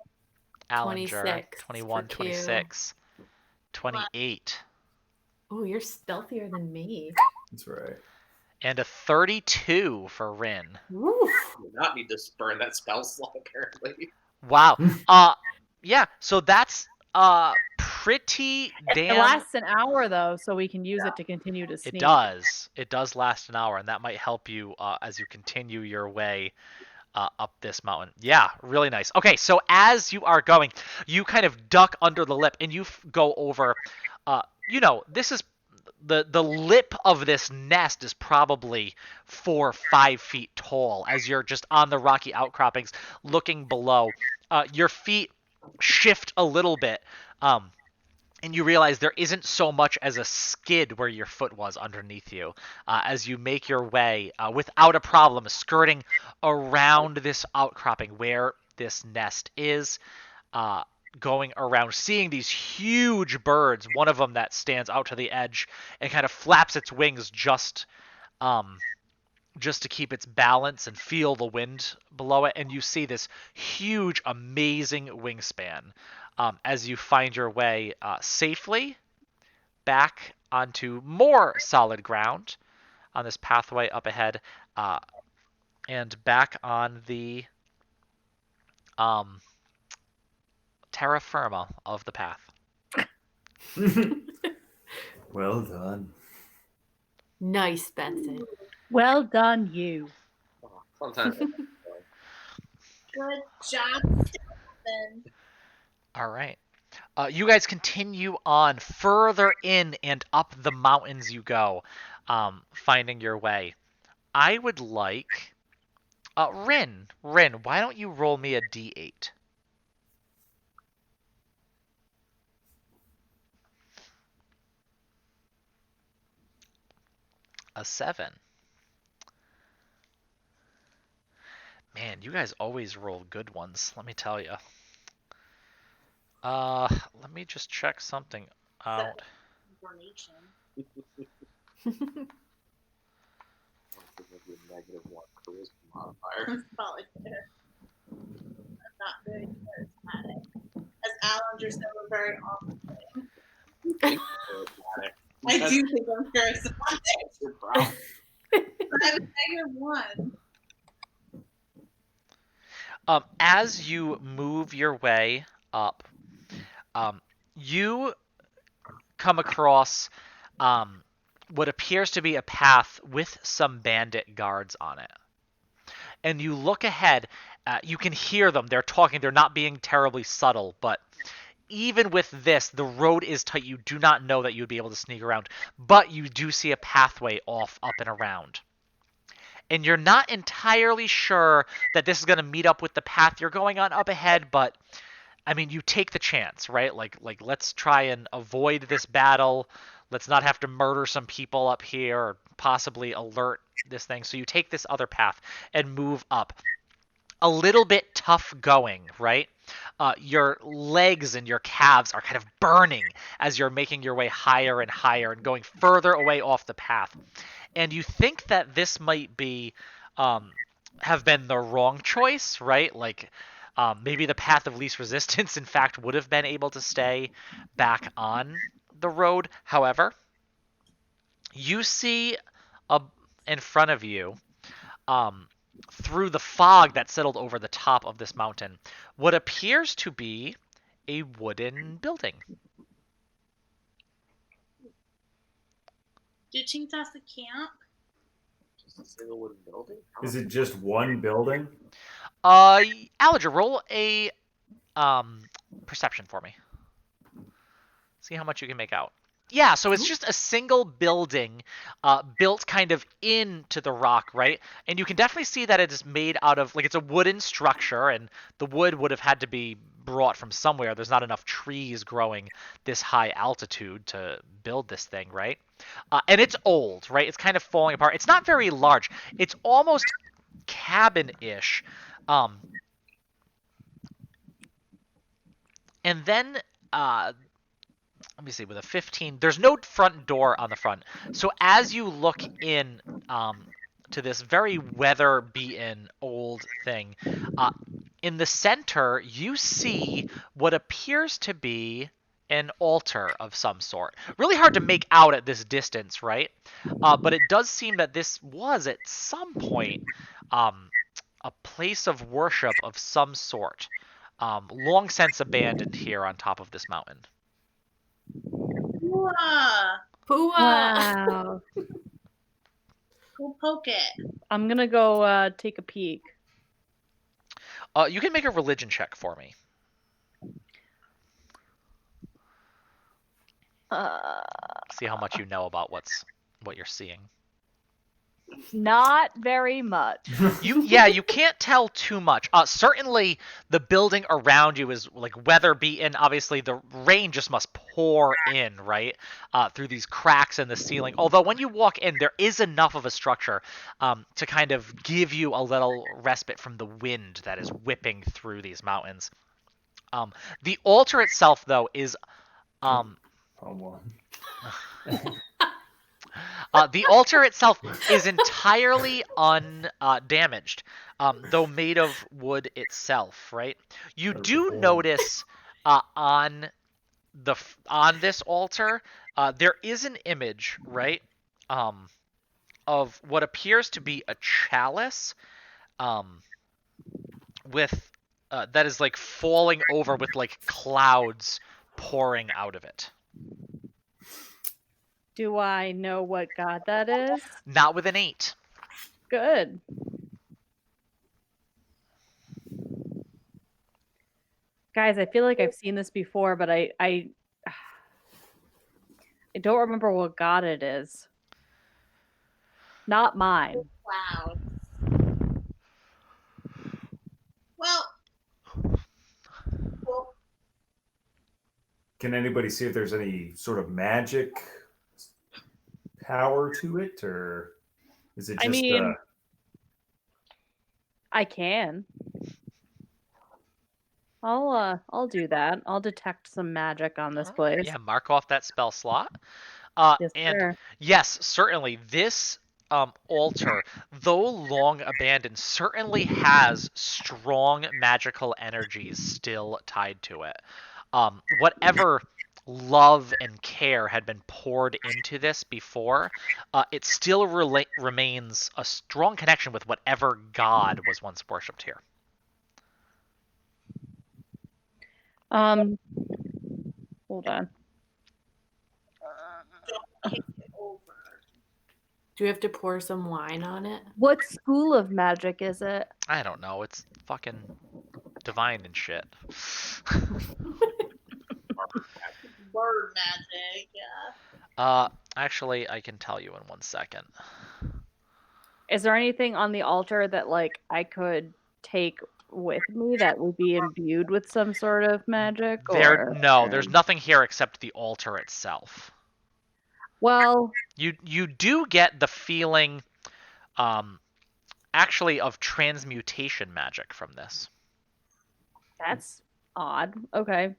Allinger. 26 21, for Q. 26, 28. Oh, you're stealthier than me. That's right. And a 32 for Rin. Woof. You do not need to burn that spell slot, apparently. Wow. Yeah, so that's pretty damn. It lasts an hour though, so we can use it to continue to sneak. It does. It does last an hour, and that might help you as you continue your way up this mountain. Yeah, really nice. Okay, so as you are going, you kind of duck under the lip, and you go over. This is the lip of this nest is probably 4 or 5 feet tall. As you're just on the rocky outcroppings, looking below, your feet shift a little bit. And you realize there isn't so much as a skid where your foot was underneath you as you make your way without a problem, skirting around this outcropping where this nest is, going around, seeing these huge birds, one of them that stands out to the edge and kind of flaps its wings just to keep its balance and feel the wind below it. And you see this huge, amazing wingspan. As you find your way safely back onto more solid ground on this pathway up ahead, and back on the terra firma of the path. Well done. Nice, Benson. Well done, you. Sometimes. Good job, Stephen. All right. You guys continue on further in and up the mountains you go, finding your way. I would like... Rin, why don't you roll me a d8? A 7. Man, you guys always roll good ones, let me tell you. Let me just check something out. Information. -1 charisma modifier. It's probably fair. I'm not very charismatic. As Allinger said, we're very off-putting. I do think I'm charismatic. Your problem. But I have a -1. As you move your way up, you come across what appears to be a path with some bandit guards on it. And you look ahead, you can hear them. They're talking. They're not being terribly subtle, but even with this, the road is tight. You do not know that you'd be able to sneak around, but you do see a pathway off, up, and around. And you're not entirely sure that this is going to meet up with the path you're going on up ahead, but I mean, you take the chance, right? Like let's try and avoid this battle. Let's not have to murder some people up here or possibly alert this thing. So you take this other path and move up. A little bit tough going, right? Your legs and your calves are kind of burning as you're making your way higher and higher and going further away off the path. And you think that this might be have been the wrong choice, right? Like maybe the path of least resistance, in fact, would have been able to stay back on the road. However, you see in front of you, through the fog that settled over the top of this mountain, what appears to be a wooden building. Do you think that's the camp? Just a single wooden building? Is it just one building? Allinger, roll a perception for me. See how much you can make out. Yeah, so it's just a single building built kind of into the rock, right? And you can definitely see that it is made out of, like, it's a wooden structure, and the wood would have had to be brought from somewhere. There's not enough trees growing this high altitude to build this thing, right? And it's old, right? It's kind of falling apart. It's not very large. It's almost cabin-ish. And then let me see, with a 15, there's no front door on the front. So as you look in to this very weather-beaten old thing, in the center, you see what appears to be an altar of some sort. Really hard to make out at this distance, right? But it does seem that this was at some point a place of worship of some sort, long since abandoned here on top of this mountain. Pua. Pua. Wow. Go poke it. I'm gonna go take a peek. You can make a religion check for me. See how much you know about what you're seeing. Not very much. You can't tell too much. Certainly the building around you is like weather beaten. Obviously the rain just must pour in, right? Through these cracks in the ceiling. Although when you walk in, there is enough of a structure to kind of give you a little respite from the wind that is whipping through these mountains. The altar itself, though, is the altar itself is entirely undamaged, though made of wood itself, right? You do notice on this altar, there is an image, right, of what appears to be a chalice, with that is like falling over with like clouds pouring out of it. Do I know what god that is? Not with an 8. Good. Guys, I feel like I've seen this before, but I don't remember what god it is. Not mine. Clouds. Well. Cool. Can anybody see if there's any sort of magic power to it, or is it just? I mean, I can. I'll do that. I'll detect some magic on this place. Yeah, mark off that spell slot. Yes, and sir. yes, certainly this altar, though long abandoned, certainly has strong magical energies still tied to it. Whatever love and care had been poured into this before, it still remains a strong connection with whatever god was once worshipped here. Hold on. Kick it over. Do we have to pour some wine on it? What school of magic is it? I don't know. It's fucking divine and shit. Bird magic, yeah. Actually, I can tell you in 1 second. Is there anything on the altar that like I could take with me that would be imbued with some sort of magic? There's nothing here except the altar itself. Well, you do get the feeling, actually, of transmutation magic from this. that's odd. Okay.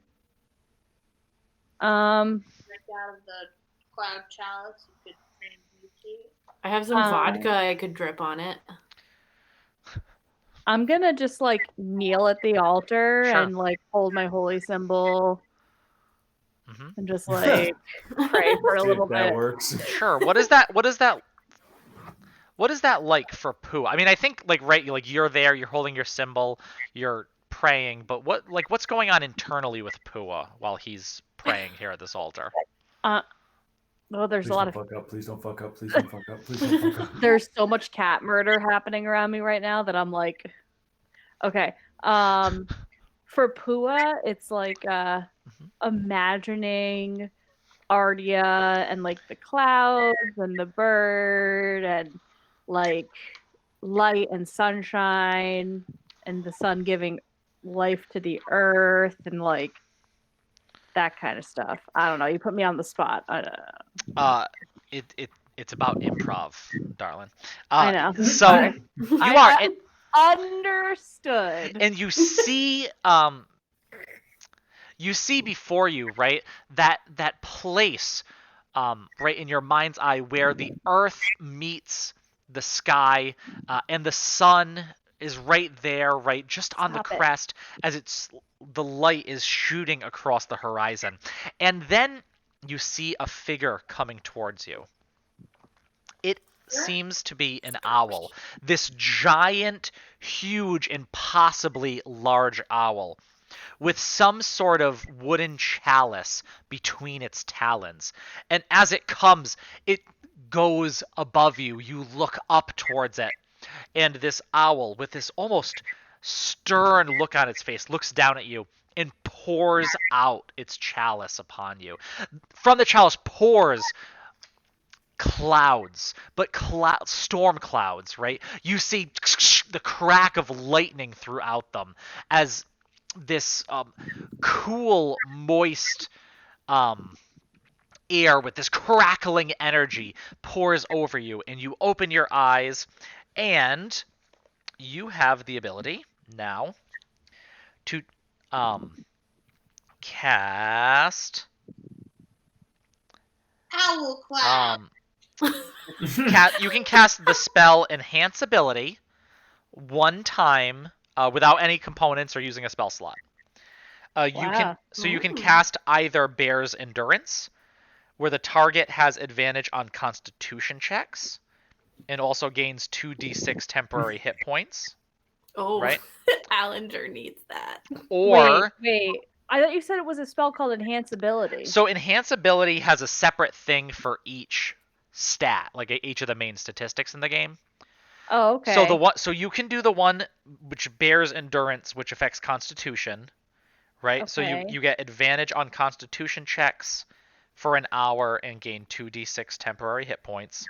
Drink out of the cloud chalice, you could transmutate. I have some vodka I could drip on it. I'm gonna just like kneel at the altar Sure. and like hold my holy symbol Mm-hmm. and just like pray for a little that bit. works. Sure. What is that like for Pooh? I mean, I think like you're there, you're holding your symbol, you're praying, but what's going on internally with Pua while he's praying here at this altar? Well, there's a lot of Please don't fuck up. Please don't fuck up. Please don't fuck up. there's so much cat murder happening around me right now that I'm like, okay. For Pua, it's like imagining Ardia and like the clouds and the bird and like light and sunshine and the sun giving life to the earth and like that kind of stuff. I don't know. You put me on the spot. I don't know. It's about improv, darling. I know. So Sorry. you I are understood. and you see you see before you, right, that place, right in your mind's eye where the earth meets the sky, and the sun is right there, right, just on the Stop it. crest as the light is shooting across the horizon. And then you see a figure coming towards you. It seems to be an owl. This giant, huge, impossibly large owl with some sort of wooden chalice between its talons. And as it comes, it goes above you. You look up towards it. And this owl, with this almost stern look on its face, looks down at you and pours out its chalice upon you. From the chalice pours clouds, but storm clouds, right? You see the crack of lightning throughout them as this cool, moist air with this crackling energy pours over you, and you open your eyes, and you have the ability now to cast Owl cloud. You can cast the spell Enhance Ability one time without any components or using a spell slot. You can cast either Bear's Endurance, where the target has advantage on Constitution checks, and also gains 2d6 temporary hit points. Oh, right? Allender needs that. Or wait. I thought you said it was a spell called Enhance Ability. so Enhance Ability has a separate thing for each stat, like each of the main statistics in the game. Oh, okay. So you can do the one which bears endurance, which affects Constitution, right? So you get advantage on Constitution checks for an hour and gain 2d6 temporary hit points.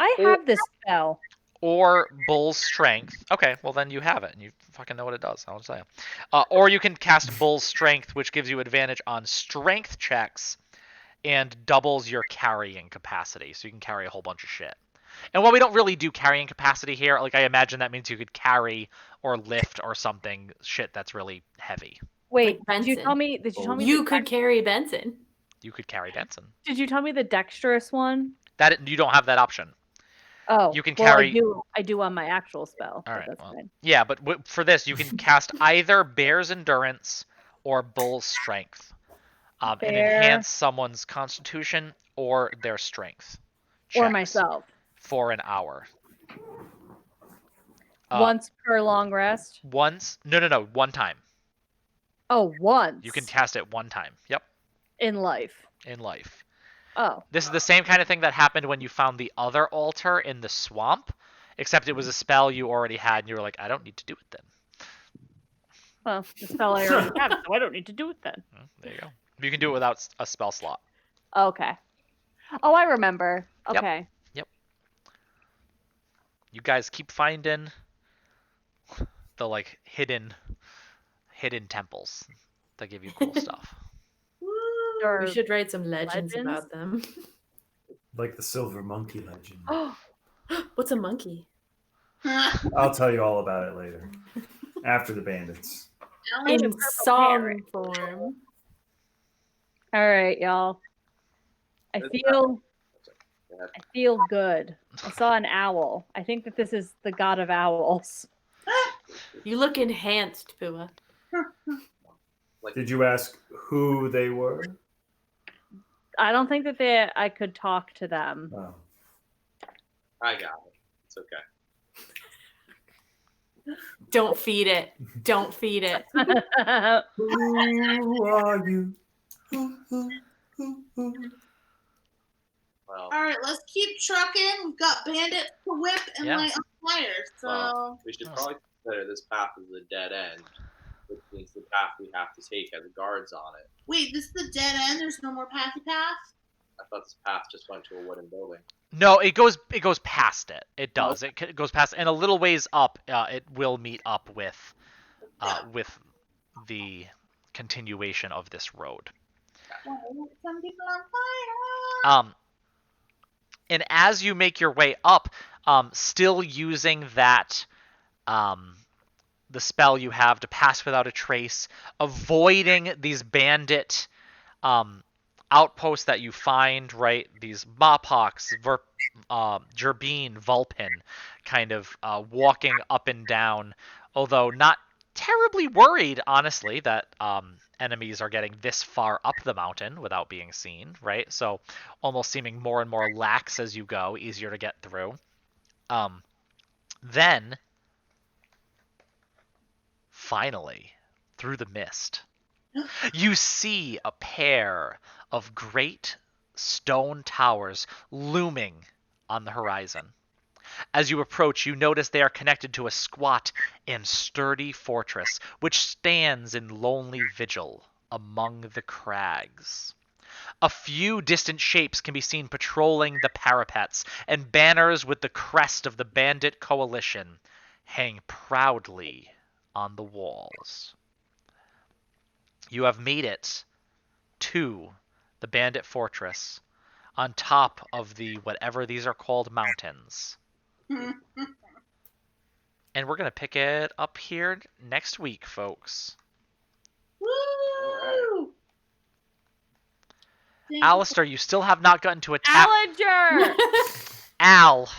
I have this spell. Or Bull's Strength. Okay, well then you have it, and you fucking know what it does. I'll say. Or you can cast Bull's Strength, which gives you advantage on strength checks and doubles your carrying capacity, so you can carry a whole bunch of shit. And while we don't really do carrying capacity here, like I imagine that means you could carry or lift or something shit that's really heavy. Wait, Like did you Benson. tell me? Did you tell me You could carry Benson. You could carry Benson. Did you tell me the dexterous one? That you don't have that option. Oh, You can well, carry. I do on my actual spell. All right. That's Well, fine. yeah, but for this, you can cast either Bear's Endurance or Bull's Strength, and enhance someone's Constitution or their Strength. Or checks myself. For an hour. Once per long rest? Once? No. One time. Oh, once. You can cast it one time. Yep. In life. In life. Oh. This is the same kind of thing that happened when you found the other altar in the swamp, except it was a spell you already had, and you were like, I don't need to do it then. Well, the spell I already have, so I don't need to do it then. There you go. You can do it without a spell slot. Okay. Oh, I remember. Okay. Yep. You guys keep finding the like hidden temples that give you cool stuff. Or We should write some legends legends? about them. Like the Silver Monkey legend. What's a monkey? I'll tell you all about it later. After the bandits. In song form. All right, y'all. I feel good. I saw an owl. I think that this is the god of owls. You look enhanced, Pua. Did you ask who they were? I don't think that I could talk to them. Oh. I got it. It's okay. Don't feed it. Don't feed it. Who are you? Who? Well, All right, let's keep trucking. We've got bandits to whip and Yeah. light on fire. So well, we should probably consider this path as a dead end, which means the path we have to take has guards on it. wait, this is the dead end. There's no more pathy path. I thought this path just went to a wooden building. No, it goes past it. It does. It goes past, and a little ways up, it will meet up with the continuation of this road. Some people on fire. And as you make your way up, still using that the spell you have to pass without a trace, avoiding these bandit outposts that you find, right? These Moppox, Gerbine, Vulpin, kind of walking up and down, although not terribly worried, honestly, that enemies are getting this far up the mountain without being seen, right? So almost seeming more and more lax as you go, easier to get through. Then, finally, through the mist, you see a pair of great stone towers looming on the horizon. As you approach, you notice they are connected to a squat and sturdy fortress, which stands in lonely vigil among the crags. A few distant shapes can be seen patrolling the parapets, and banners with the crest of the bandit coalition hang proudly on the walls. You have made it to the bandit fortress on top of the whatever these are called mountains. And we're going to pick it up here next week, folks. Woo! Alistair, you still have not gotten to attack. Allinger! Al,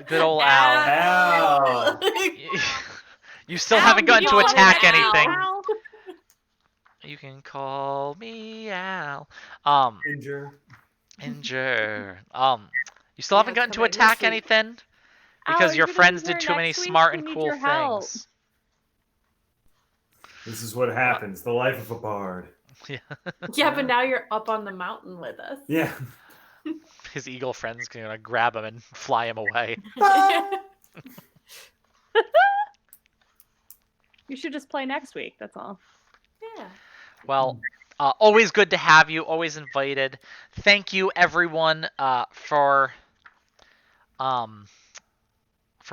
good old Al. Al. You still haven't gotten to attack anything. Al. You can call me Al. Injure. You still haven't gotten to attack anything because Al, your you're gonna friends be here did too many next week. smart We and need cool your help. things. This is what happens. The life of a bard. Yeah, but now you're up on the mountain with us. Yeah. His eagle friend's gonna grab him and fly him away. You should just play next week. That's all. Yeah. Well, always good to have you. Always invited. Thank you, everyone, for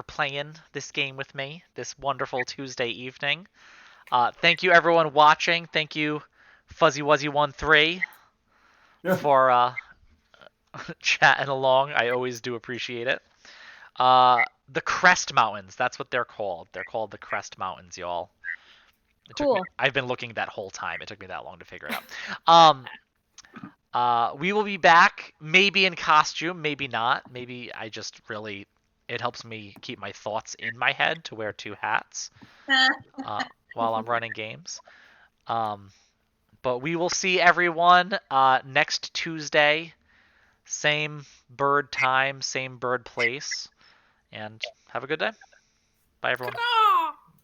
playing this game with me this wonderful Tuesday evening. Thank you, everyone watching. Thank you, Fuzzy Wuzzy 13, for chatting along. I always do appreciate it. The Crest Mountains. That's what they're called. They're called the Crest Mountains, y'all. Cool. I've been looking that whole time. It took me that long to figure it out. We will be back, maybe in costume, maybe not. Maybe I just really, it helps me keep my thoughts in my head to wear two hats while I'm running games. But we will see everyone next Tuesday. Same bird time, same bird place. And have a good day. Bye, everyone.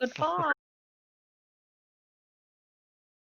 Goodbye.